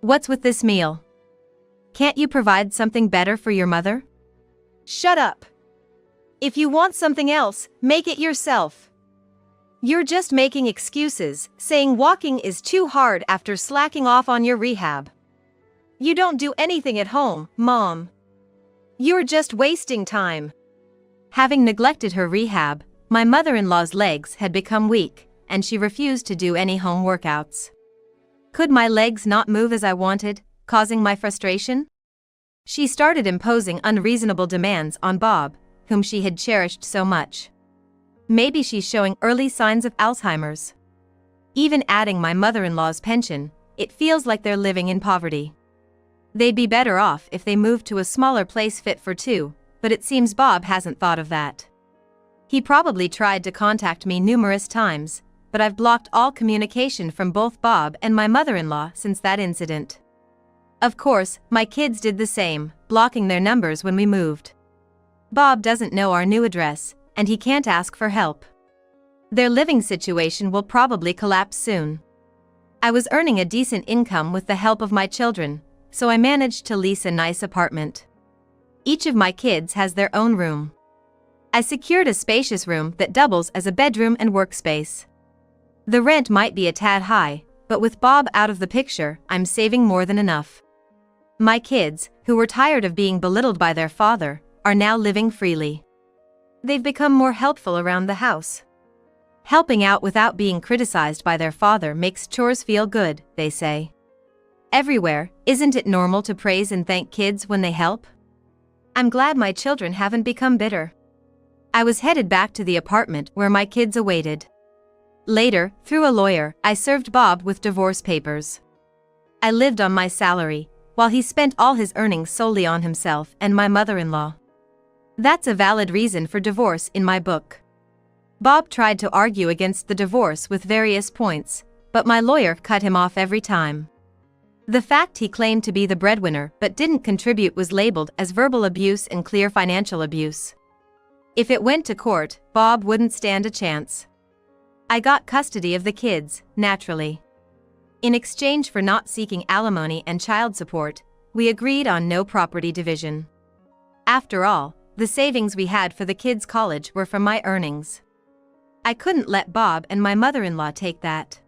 What's with this meal? Can't you provide something better for your mother? Shut up. If you want something else, make it yourself. You're just making excuses, saying walking is too hard after slacking off on your rehab. You don't do anything at home, Mom. You're just wasting time. Having neglected her rehab, my mother-in-law's legs had become weak, and she refused to do any home workouts. Could my legs not move as I wanted, causing my frustration? She started imposing unreasonable demands on Bob, whom she had cherished so much. Maybe she's showing early signs of Alzheimer's. Even adding my mother-in-law's pension, it feels like they're living in poverty. They'd be better off if they moved to a smaller place fit for 2, but it seems Bob hasn't thought of that. He probably tried to contact me numerous times, but I've blocked all communication from both Bob and my mother-in-law since that incident. Of course, my kids did the same, blocking their numbers when we moved. Bob doesn't know our new address, and he can't ask for help. Their living situation will probably collapse soon. I was earning a decent income with the help of my children, so I managed to lease a nice apartment. Each of my kids has their own room. I secured a spacious room that doubles as a bedroom and workspace. The rent might be a tad high, but with Bob out of the picture, I'm saving more than enough. My kids, who were tired of being belittled by their father, are now living freely. They've become more helpful around the house. Helping out without being criticized by their father makes chores feel good, they say. Everywhere, isn't it normal to praise and thank kids when they help? I'm glad my children haven't become bitter. I was headed back to the apartment where my kids awaited. Later, through a lawyer, I served Bob with divorce papers. I lived on my salary, while he spent all his earnings solely on himself and my mother-in-law. That's a valid reason for divorce in my book. Bob tried to argue against the divorce with various points, but my lawyer cut him off every time. The fact he claimed to be the breadwinner but didn't contribute was labeled as verbal abuse and clear financial abuse. If it went to court, Bob wouldn't stand a chance. I got custody of the kids, naturally. In exchange for not seeking alimony and child support, we agreed on no property division. After all, the savings we had for the kids' college were from my earnings. I couldn't let Bob and my mother-in-law take that.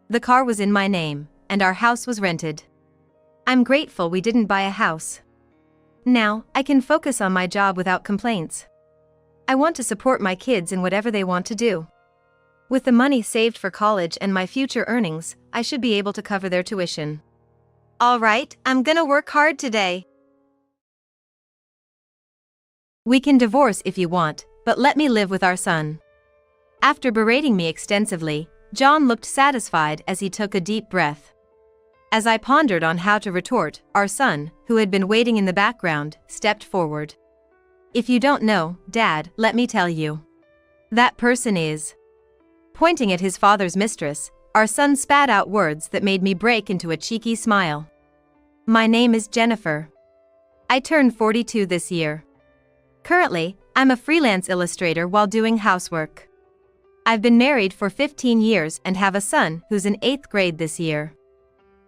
The car was in my name, and our house was rented. I'm grateful we didn't buy a house. Now, I can focus on my job without complaints. I want to support my kids in whatever they want to do. With the money saved for college and my future earnings, I should be able to cover their tuition. All right, I'm gonna work hard today. We can divorce if you want, but let me live with our son. After berating me extensively, John looked satisfied as he took a deep breath. As I pondered on how to retort, our son, who had been waiting in the background, stepped forward. If you don't know, Dad, let me tell you. That person is. Pointing at his father's mistress, our son spat out words that made me break into a cheeky smile. My name is Jennifer. I turned 42 this year. Currently, I'm a freelance illustrator while doing housework. I've been married for 15 years and have a son who's in 8th grade this year.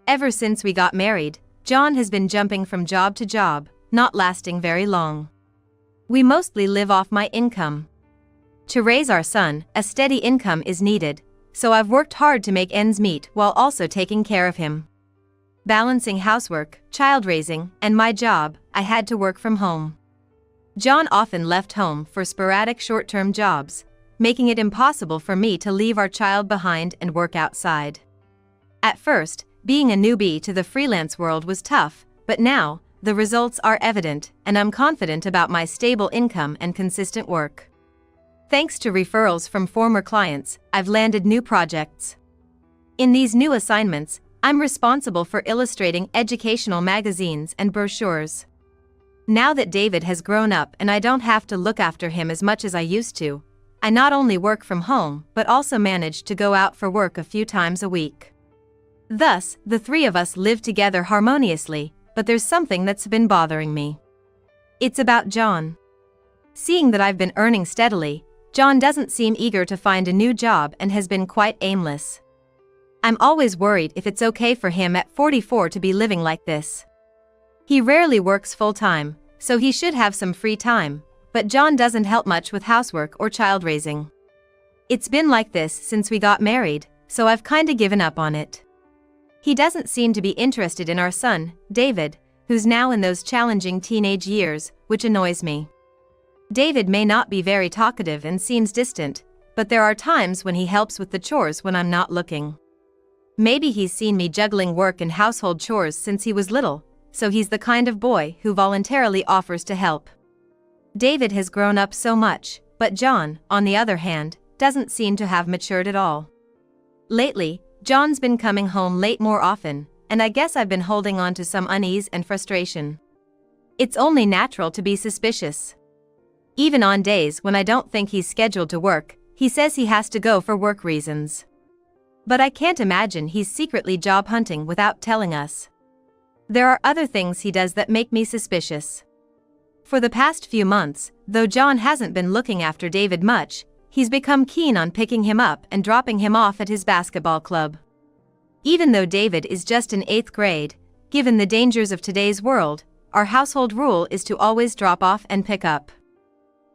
Ever since we got married, John has been jumping from job to job, not lasting very long. We mostly live off my income. To raise our son, a steady income is needed, so I've worked hard to make ends meet while also taking care of him. Balancing housework, child raising, and my job, I had to work from home. John often left home for sporadic short-term jobs, making it impossible for me to leave our child behind and work outside. At first, being a newbie to the freelance world was tough, but now, the results are evident, and I'm confident about my stable income and consistent work. Thanks to referrals from former clients, I've landed new projects. In these new assignments, I'm responsible for illustrating educational magazines and brochures. Now that David has grown up and I don't have to look after him as much as I used to, I not only work from home but also manage to go out for work a few times a week. Thus, the three of us live together harmoniously, but there's something that's been bothering me. It's about John. Seeing that I've been earning steadily, John doesn't seem eager to find a new job and has been quite aimless. I'm always worried if it's okay for him at 44 to be living like this. He rarely works full-time, so he should have some free time, but John doesn't help much with housework or child raising. It's been like this since we got married, so I've kinda given up on it. He doesn't seem to be interested in our son, David, who's now in those challenging teenage years, which annoys me. David may not be very talkative and seems distant, but there are times when he helps with the chores when I'm not looking. Maybe he's seen me juggling work and household chores since he was little, so he's the kind of boy who voluntarily offers to help. David has grown up so much, but John, on the other hand, doesn't seem to have matured at all. Lately, John's been coming home late more often, and I guess I've been holding on to some unease and frustration. It's only natural to be suspicious. Even on days when I don't think he's scheduled to work, he says he has to go for work reasons. But I can't imagine he's secretly job hunting without telling us. There are other things he does that make me suspicious. For the past few months, though John hasn't been looking after David much, he's become keen on picking him up and dropping him off at his basketball club. Even though David is just in 8th grade, given the dangers of today's world, our household rule is to always drop off and pick up.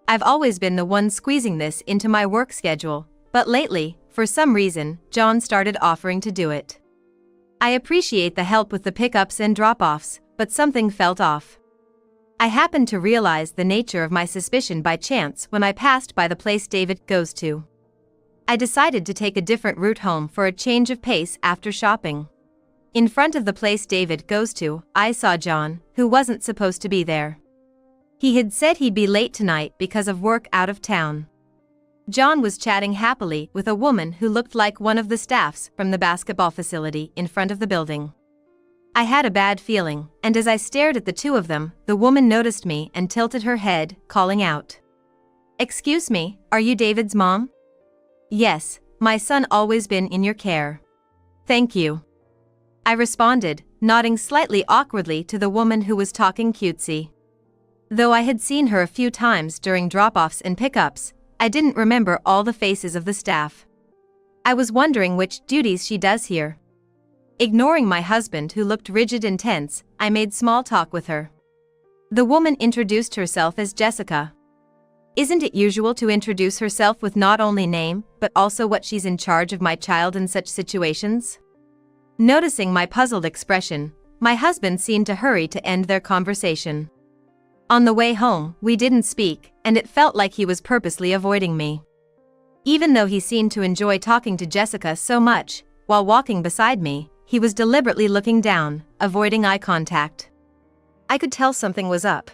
I've always been the one squeezing this into my work schedule, but lately, for some reason, John started offering to do it. I appreciate the help with the pickups and drop-offs, but something felt off. I happened to realize the nature of my suspicion by chance when I passed by the place David goes to. I decided to take a different route home for a change of pace after shopping. In front of the place David goes to, I saw John, who wasn't supposed to be there. He had said he'd be late tonight because of work out of town. John was chatting happily with a woman who looked like one of the staffs from the basketball facility in front of the building. I had a bad feeling, and as I stared at the two of them, the woman noticed me and tilted her head, calling out, "Excuse me, are you David's mom?" "Yes, my son always been in your care." "Thank you," I responded, nodding slightly awkwardly to the woman who was talking cutesy. Though I had seen her a few times during drop-offs and pickups, I didn't remember all the faces of the staff. I was wondering which duties she does here. Ignoring my husband who looked rigid and tense, I made small talk with her. The woman introduced herself as Jessica. Isn't it usual to introduce herself with not only name, but also what she's in charge of my child in such situations? Noticing my puzzled expression, my husband seemed to hurry to end their conversation. On the way home, we didn't speak, and it felt like he was purposely avoiding me. Even though he seemed to enjoy talking to Jessica so much, while walking beside me, he was deliberately looking down, avoiding eye contact. I could tell something was up.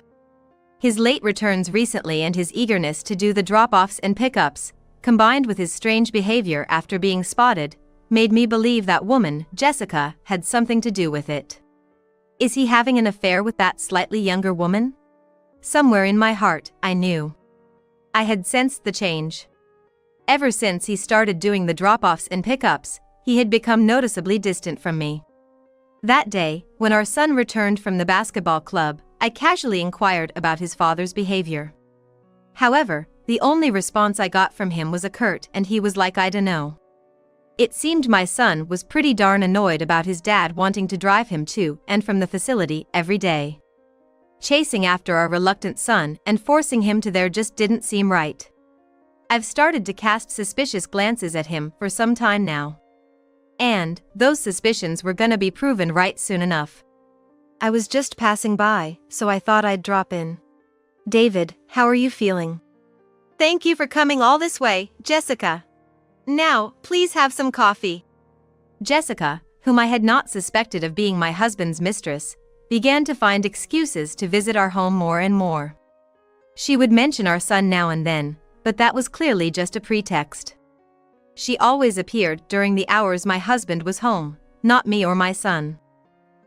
His late returns recently and his eagerness to do the drop-offs and pickups, combined with his strange behavior after being spotted, made me believe that woman, Jessica, had something to do with it. Is he having an affair with that slightly younger woman? Somewhere in my heart, I knew. I had sensed the change. Ever since he started doing the drop-offs and pickups, he had become noticeably distant from me. That day, when our son returned from the basketball club, I casually inquired about his father's behavior. However, the only response I got from him was a curt and he was like I dunno. It seemed my son was pretty darn annoyed about his dad wanting to drive him to and from the facility every day. Chasing after our reluctant son and forcing him to there just didn't seem right. I've started to cast suspicious glances at him for some time now. And those suspicions were gonna be proven right soon enough. I was just passing by, so I thought I'd drop in. "David, how are you feeling?" "Thank you for coming all this way, Jessica. Now, please have some coffee." Jessica, whom I had not suspected of being my husband's mistress, began to find excuses to visit our home more and more. She would mention our son now and then, but that was clearly just a pretext. She always appeared during the hours my husband was home, not me or my son.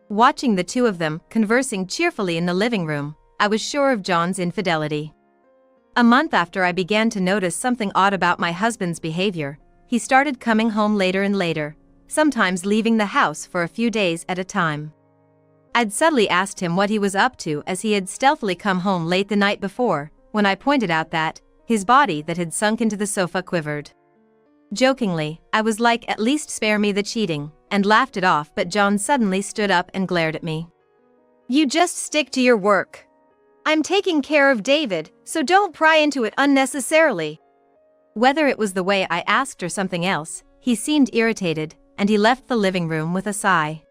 Watching the two of them conversing cheerfully in the living room, I was sure of John's infidelity. A month after I began to notice something odd about my husband's behavior, he started coming home later and later, sometimes leaving the house for a few days at a time. I'd subtly asked him what he was up to as he had stealthily come home late the night before, when I pointed out that his body that had sunk into the sofa quivered. Jokingly, I was like, "At least spare me the cheating," and laughed it off, but John suddenly stood up and glared at me. "You just stick to your work. I'm taking care of David, so don't pry into it unnecessarily." Whether it was the way I asked or something else, he seemed irritated, and he left the living room with a sigh.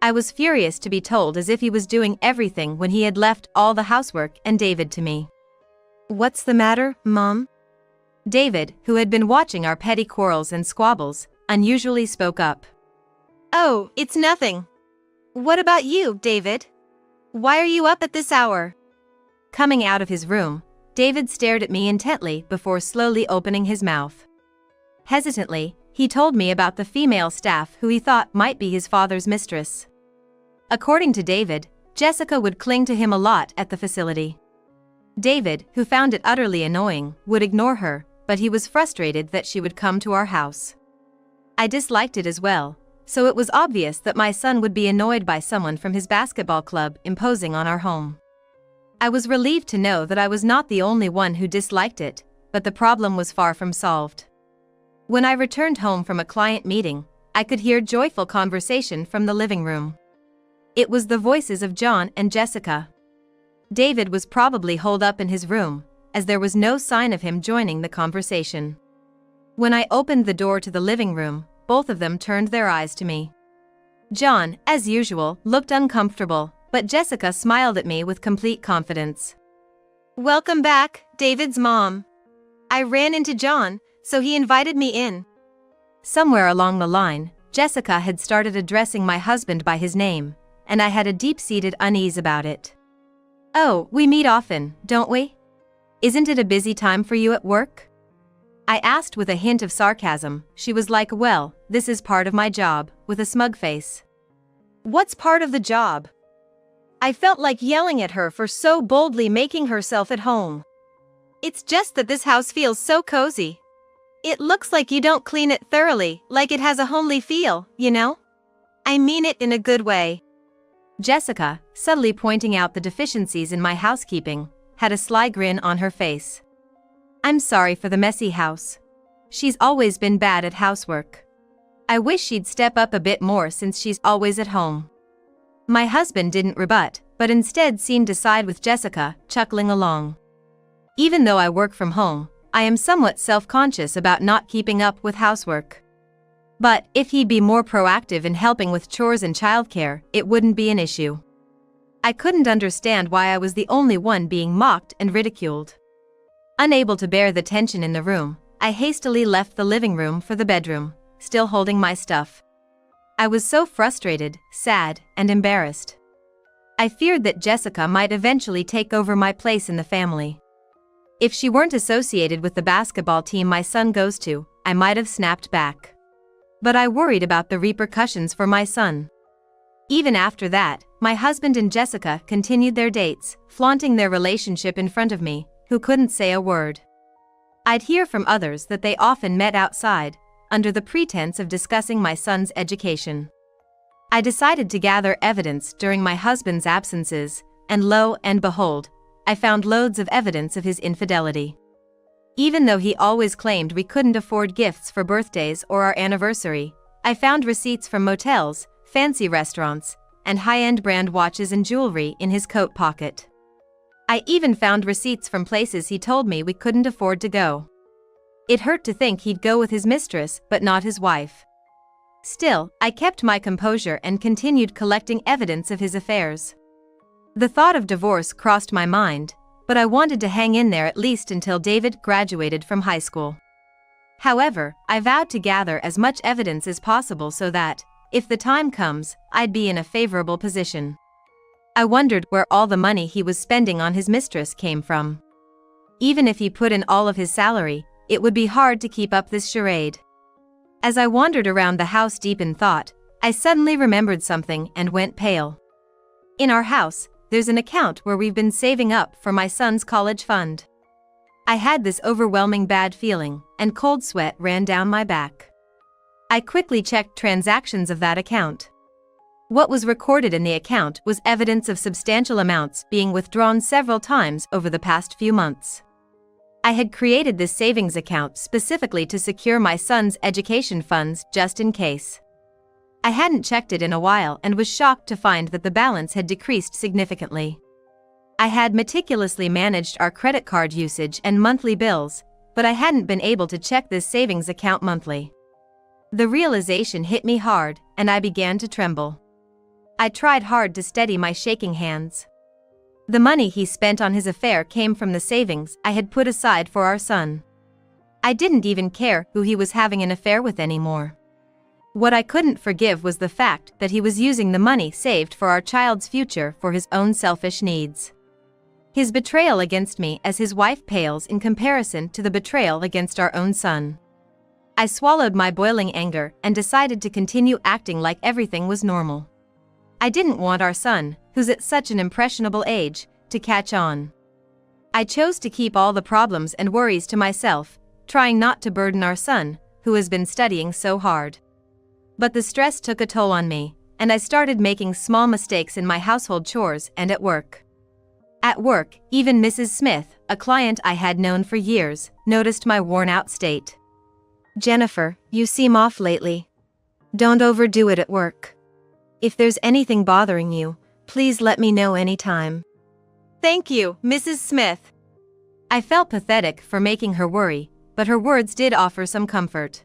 I was furious to be told as if he was doing everything when he had left all the housework and David to me. "What's the matter, Mom?" David, who had been watching our petty quarrels and squabbles, unusually spoke up. "Oh, it's nothing. What about you, David? Why are you up at this hour?" Coming out of his room, David stared at me intently before slowly opening his mouth. Hesitantly, he told me about the female staff who he thought might be his father's mistress. According to David, Jessica would cling to him a lot at the facility. David, who found it utterly annoying, would ignore her, but he was frustrated that she would come to our house. I disliked it as well, so it was obvious that my son would be annoyed by someone from his basketball club imposing on our home. I was relieved to know that I was not the only one who disliked it, but the problem was far from solved. When I returned home from a client meeting, I could hear joyful conversation from the living room. It was the voices of John and Jessica. David was probably holed up in his room, as there was no sign of him joining the conversation. When I opened the door to the living room, both of them turned their eyes to me. John, as usual, looked uncomfortable, but Jessica smiled at me with complete confidence. "Welcome back, David's mom." I ran into John, so he invited me in. Somewhere along the line, Jessica had started addressing my husband by his name, and I had a deep-seated unease about it. "Oh, we meet often, don't we? Isn't it a busy time for you at work?" I asked with a hint of sarcasm. She was like, "Well, this is part of my job," with a smug face. "What's part of the job?" I felt like yelling at her for so boldly making herself at home. "It's just that this house feels so cozy. It looks like you don't clean it thoroughly, like it has a homely feel, you know? I mean it in a good way." Jessica, subtly pointing out the deficiencies in my housekeeping, had a sly grin on her face. "I'm sorry for the messy house. She's always been bad at housework. I wish she'd step up a bit more since she's always at home." My husband didn't rebut, but instead seemed to side with Jessica, chuckling along. Even though I work from home, I am somewhat self-conscious about not keeping up with housework. But if he'd be more proactive in helping with chores and childcare, it wouldn't be an issue. I couldn't understand why I was the only one being mocked and ridiculed. Unable to bear the tension in the room, I hastily left the living room for the bedroom, still holding my stuff. I was so frustrated, sad, and embarrassed. I feared that Jessica might eventually take over my place in the family. If she weren't associated with the basketball team my son goes to, I might have snapped back. But I worried about the repercussions for my son. Even after that, my husband and Jessica continued their dates, flaunting their relationship in front of me, who couldn't say a word. I'd hear from others that they often met outside, under the pretense of discussing my son's education. I decided to gather evidence during my husband's absences, and lo and behold, I found loads of evidence of his infidelity. Even though he always claimed we couldn't afford gifts for birthdays or our anniversary, I found receipts from motels, fancy restaurants, and high-end brand watches and jewelry in his coat pocket. I even found receipts from places he told me we couldn't afford to go. It hurt to think he'd go with his mistress but not his wife. Still, I kept my composure and continued collecting evidence of his affairs. The thought of divorce crossed my mind, but I wanted to hang in there at least until David graduated from high school. However, I vowed to gather as much evidence as possible so that, if the time comes, I'd be in a favorable position. I wondered where all the money he was spending on his mistress came from. Even if he put in all of his salary, it would be hard to keep up this charade. As I wandered around the house deep in thought, I suddenly remembered something and went pale. In our house, there's an account where we've been saving up for my son's college fund. I had this overwhelming bad feeling, and cold sweat ran down my back. I quickly checked transactions of that account. What was recorded in the account was evidence of substantial amounts being withdrawn several times over the past few months. I had created this savings account specifically to secure my son's education funds just in case. I hadn't checked it in a while and was shocked to find that the balance had decreased significantly. I had meticulously managed our credit card usage and monthly bills, but I hadn't been able to check this savings account monthly. The realization hit me hard, and I began to tremble. I tried hard to steady my shaking hands. The money he spent on his affair came from the savings I had put aside for our son. I didn't even care who he was having an affair with anymore. What I couldn't forgive was the fact that he was using the money saved for our child's future for his own selfish needs. His betrayal against me as his wife pales in comparison to the betrayal against our own son. I swallowed my boiling anger and decided to continue acting like everything was normal. I didn't want our son, who who's at such an impressionable age, to catch on. I chose to keep all the problems and worries to myself, trying not to burden our son, who has been studying so hard. But the stress took a toll on me, and I started making small mistakes in my household chores and at work. At work, even Mrs. Smith, a client I had known for years, noticed my worn-out state. "Jennifer, you seem off lately. Don't overdo it at work. If there's anything bothering you, please let me know anytime." "Thank you, Mrs. Smith." I felt pathetic for making her worry, but her words did offer some comfort.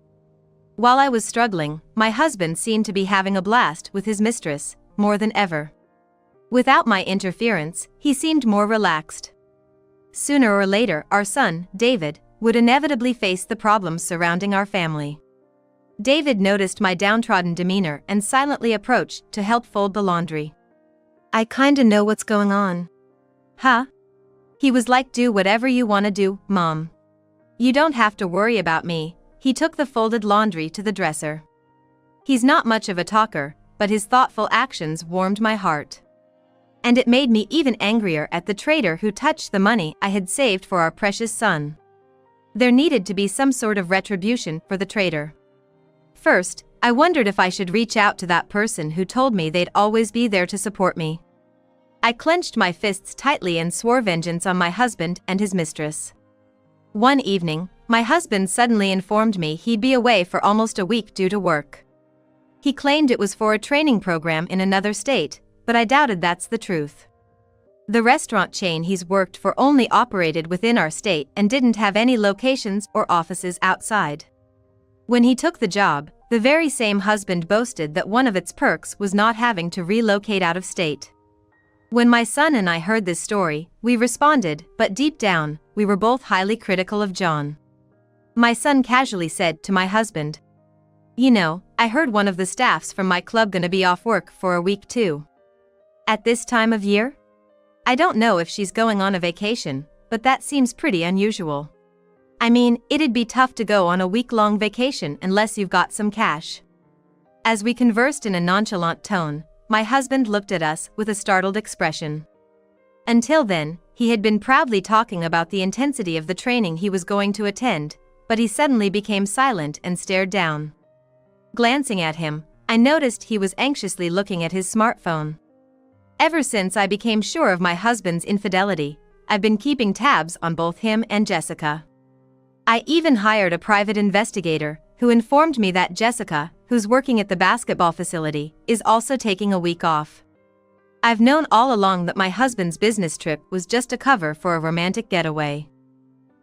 While I was struggling, my husband seemed to be having a blast with his mistress, more than ever. Without my interference, he seemed more relaxed. Sooner or later, our son, David, would inevitably face the problems surrounding our family. David noticed my downtrodden demeanor and silently approached to help fold the laundry. "I kinda know what's going on." "Huh?" He was like, "Do whatever you wanna do, Mom. You don't have to worry about me." He took the folded laundry to the dresser. He's not much of a talker, but his thoughtful actions warmed my heart. And it made me even angrier at the traitor who touched the money I had saved for our precious son. There needed to be some sort of retribution for the traitor. First, I wondered if I should reach out to that person who told me they'd always be there to support me. I clenched my fists tightly and swore vengeance on my husband and his mistress. One evening, my husband suddenly informed me he'd be away for almost a week due to work. He claimed it was for a training program in another state, but I doubted that's the truth. The restaurant chain he's worked for only operated within our state and didn't have any locations or offices outside. When he took the job, the very same husband boasted that one of its perks was not having to relocate out of state. When my son and I heard this story, we responded, but deep down, we were both highly critical of John. My son casually said to my husband, "You know, I heard one of the staffs from my club gonna be off work for a week too. At this time of year? I don't know if she's going on a vacation, but that seems pretty unusual. I mean, it'd be tough to go on a week-long vacation unless you've got some cash." As we conversed in a nonchalant tone, my husband looked at us with a startled expression. Until then, he had been proudly talking about the intensity of the training he was going to attend, but he suddenly became silent and stared down. Glancing at him, I noticed he was anxiously looking at his smartphone. Ever since I became sure of my husband's infidelity, I've been keeping tabs on both him and Jessica. I even hired a private investigator, who informed me that Jessica, who's working at the basketball facility, is also taking a week off. I've known all along that my husband's business trip was just a cover for a romantic getaway.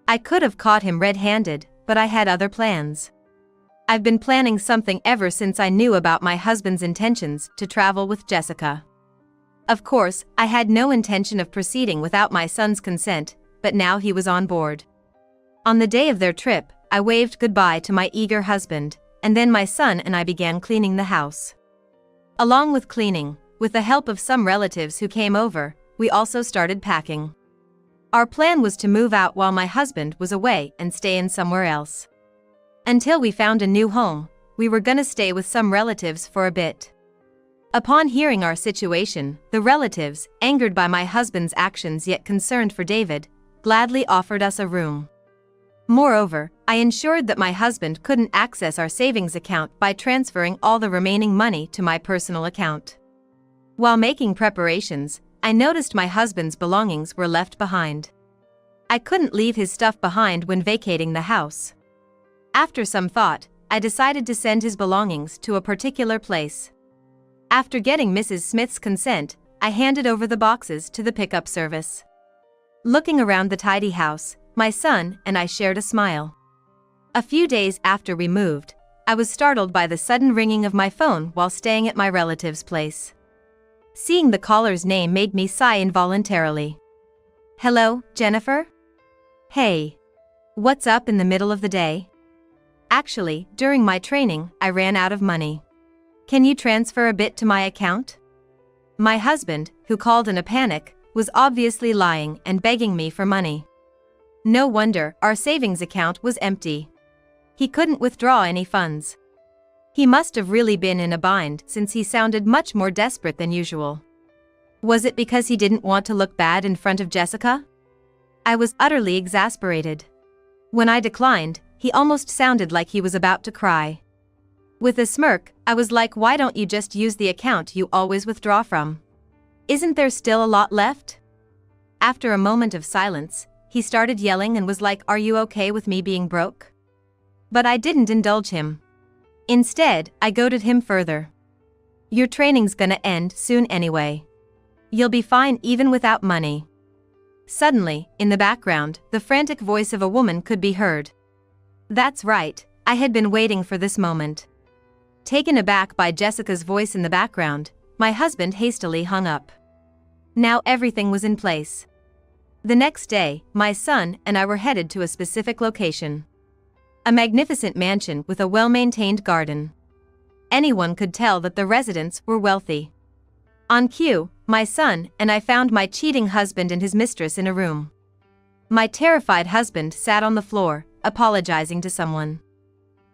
I could have caught him red-handed, but I had other plans. I've been planning something ever since I knew about my husband's intentions to travel with Jessica. Of course, I had no intention of proceeding without my son's consent, but now he was on board. On the day of their trip, I waved goodbye to my eager husband, and then my son and I began cleaning the house. Along with cleaning, with the help of some relatives who came over, we also started packing. Our plan was to move out while my husband was away and stay in somewhere else. Until we found a new home, we were gonna stay with some relatives for a bit. Upon hearing our situation, the relatives, angered by my husband's actions yet concerned for David, gladly offered us a room. Moreover, I ensured that my husband couldn't access our savings account by transferring all the remaining money to my personal account. While making preparations, I noticed my husband's belongings were left behind. I couldn't leave his stuff behind when vacating the house. After some thought, I decided to send his belongings to a particular place. After getting Mrs. Smith's consent, I handed over the boxes to the pickup service. Looking around the tidy house, my son and I shared a smile. A few days after we moved, I was startled by the sudden ringing of my phone while staying at my relative's place. Seeing the caller's name made me sigh involuntarily. "Hello, Jennifer? Hey. What's up in the middle of the day? Actually, during my training, I ran out of money. Can you transfer a bit to my account?" My husband, who called in a panic, was obviously lying and begging me for money. No wonder our savings account was empty. He couldn't withdraw any funds. He must have really been in a bind since he sounded much more desperate than usual. Was it because he didn't want to look bad in front of Jessica? I was utterly exasperated. When I declined, he almost sounded like he was about to cry. With a smirk, I was like, why don't you just use the account you always withdraw from? Isn't there still a lot left? After a moment of silence, he started yelling and was like, are you okay with me being broke? But I didn't indulge him. Instead, I goaded him further. Your training's gonna end soon anyway. You'll be fine even without money. Suddenly, in the background, the frantic voice of a woman could be heard. That's right, I had been waiting for this moment. Taken aback by Jessica's voice in the background, my husband hastily hung up. Now everything was in place. The next day, my son and I were headed to a specific location. A magnificent mansion with a well-maintained garden. Anyone could tell that the residents were wealthy. On cue, my son and I found my cheating husband and his mistress in a room. My terrified husband sat on the floor, apologizing to someone.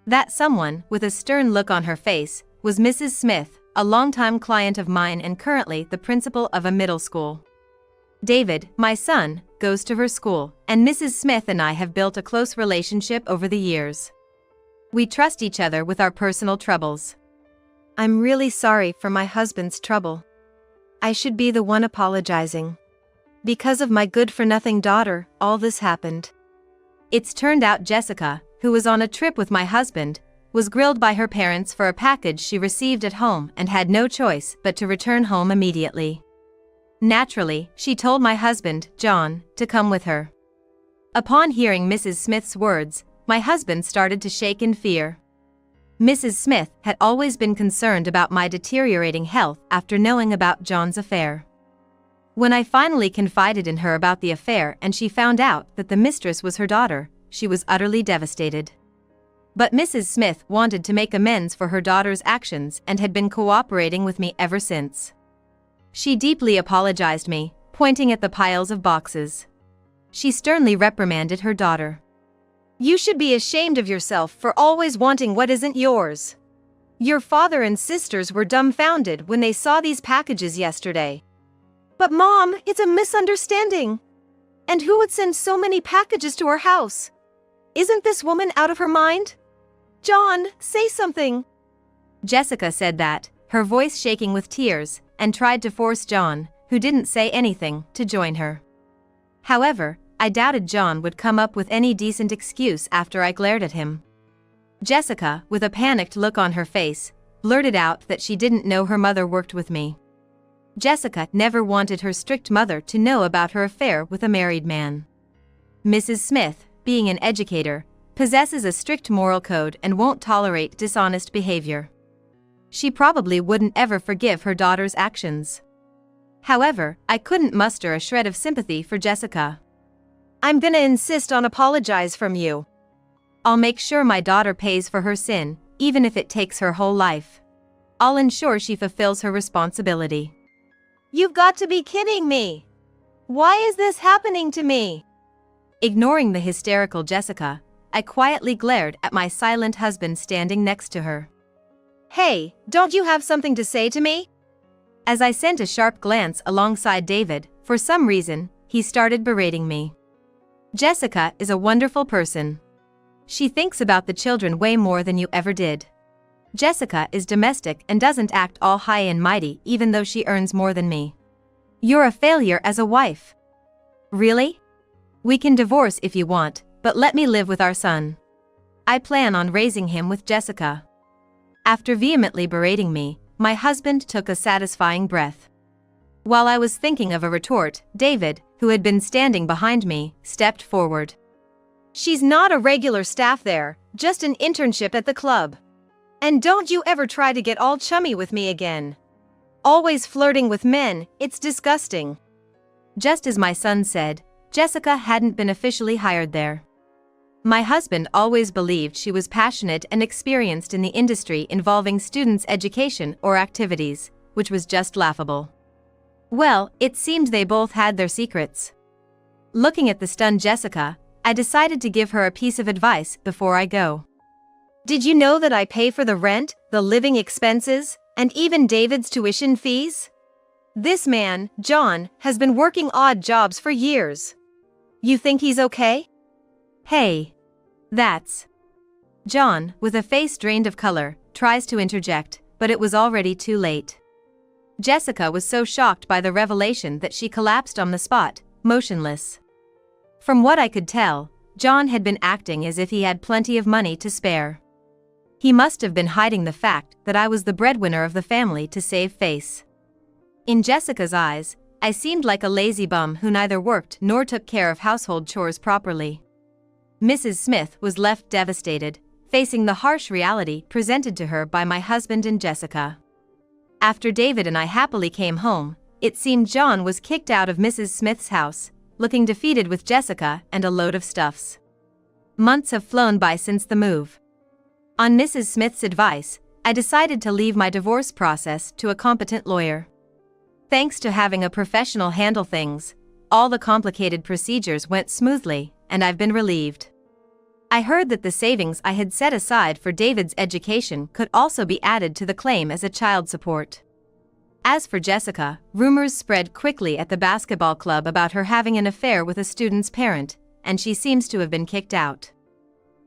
That someone, with a stern look on her face, was Mrs. Smith, a longtime client of mine and currently the principal of a middle school. David, my son, goes to her school, and Mrs. Smith and I have built a close relationship over the years. We trust each other with our personal troubles. I'm really sorry for my husband's trouble. I should be the one apologizing. Because of my good-for-nothing daughter, all this happened. It's turned out Jessica, who was on a trip with my husband, was grilled by her parents for a package she received at home and had no choice but to return home immediately. Naturally, she told my husband, John, to come with her. Upon hearing Mrs. Smith's words, my husband started to shake in fear. Mrs. Smith had always been concerned about my deteriorating health after knowing about John's affair. When I finally confided in her about the affair and she found out that the mistress was her daughter, she was utterly devastated. But Mrs. Smith wanted to make amends for her daughter's actions and had been cooperating with me ever since. She deeply apologized me, pointing at the piles of boxes. She sternly reprimanded her daughter. You should be ashamed of yourself for always wanting what isn't yours. Your father and sisters were dumbfounded when they saw these packages yesterday. But Mom, it's a misunderstanding. And who would send so many packages to our house? Isn't this woman out of her mind? John, say something. Jessica said that, her voice shaking with tears, and tried to force John, who didn't say anything, to join her. However, I doubted John would come up with any decent excuse after I glared at him. Jessica, with a panicked look on her face, blurted out that she didn't know her mother worked with me. Jessica never wanted her strict mother to know about her affair with a married man. Mrs. Smith, being an educator, possesses a strict moral code and won't tolerate dishonest behavior. She probably wouldn't ever forgive her daughter's actions. However, I couldn't muster a shred of sympathy for Jessica. I'm gonna insist on apologize from you. I'll make sure my daughter pays for her sin, even if it takes her whole life. I'll ensure she fulfills her responsibility. You've got to be kidding me! Why is this happening to me? Ignoring the hysterical Jessica, I quietly glared at my silent husband standing next to her. Hey, don't you have something to say to me? As I sent a sharp glance alongside David, for some reason, he started berating me. Jessica is a wonderful person. She thinks about the children way more than you ever did. Jessica is domestic and doesn't act all high and mighty even though she earns more than me. You're a failure as a wife. Really? We can divorce if you want, but let me live with our son. I plan on raising him with Jessica. After vehemently berating me, my husband took a satisfying breath. While I was thinking of a retort, David, who had been standing behind me, stepped forward. She's not a regular staff there, just an internship at the club. And don't you ever try to get all chummy with me again. Always flirting with men, it's disgusting. Just as my son said, Jessica hadn't been officially hired there. My husband always believed she was passionate and experienced in the industry involving students' education or activities, which was just laughable. Well, it seemed they both had their secrets. Looking at the stunned Jessica, I decided to give her a piece of advice before I go. Did you know that I pay for the rent, the living expenses, and even David's tuition fees? This man, John, has been working odd jobs for years. You think he's okay? Hey. That's. John, with a face drained of color, tries to interject, but it was already too late. Jessica was so shocked by the revelation that she collapsed on the spot, motionless. From what I could tell, John had been acting as if he had plenty of money to spare. He must have been hiding the fact that I was the breadwinner of the family to save face. In Jessica's eyes, I seemed like a lazy bum who neither worked nor took care of household chores properly. Mrs. Smith was left devastated, facing the harsh reality presented to her by my husband and Jessica. After David and I happily came home, it seemed John was kicked out of Mrs. Smith's house, looking defeated with Jessica and a load of stuffs. Months have flown by since the move. On Mrs. Smith's advice, I decided to leave my divorce process to a competent lawyer. Thanks to having a professional handle things, all the complicated procedures went smoothly, and I've been relieved. I heard that the savings I had set aside for David's education could also be added to the claim as a child support. As for Jessica, rumors spread quickly at the basketball club about her having an affair with a student's parent, and she seems to have been kicked out.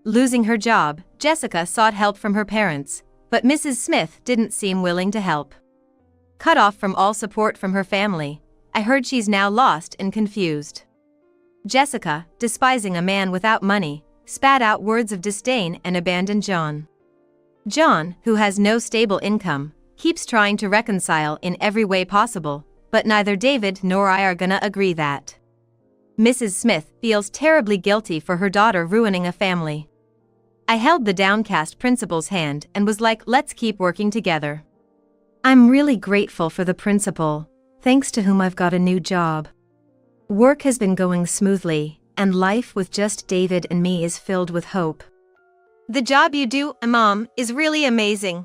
Losing her job, Jessica sought help from her parents, but Mrs. Smith didn't seem willing to help. Cut off from all support from her family, I heard she's now lost and confused. Jessica, despising a man without money, spat out words of disdain and abandoned John. John, who has no stable income, keeps trying to reconcile in every way possible, but neither David nor I are gonna agree that. Mrs. Smith feels terribly guilty for her daughter ruining a family. I held the downcast principal's hand and was like, let's keep working together. I'm really grateful for the principal, thanks to whom I've got a new job. Work has been going smoothly, and life with just David and me is filled with hope. The job you do, Mom, is really amazing.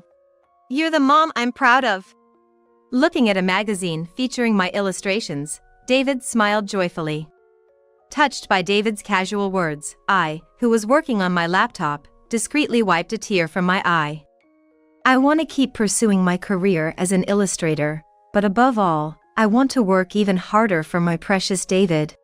You're the mom I'm proud of. Looking at a magazine featuring my illustrations, David smiled joyfully. Touched by David's casual words, I, who was working on my laptop, discreetly wiped a tear from my eye. I want to keep pursuing my career as an illustrator, but above all, I want to work even harder for my precious David.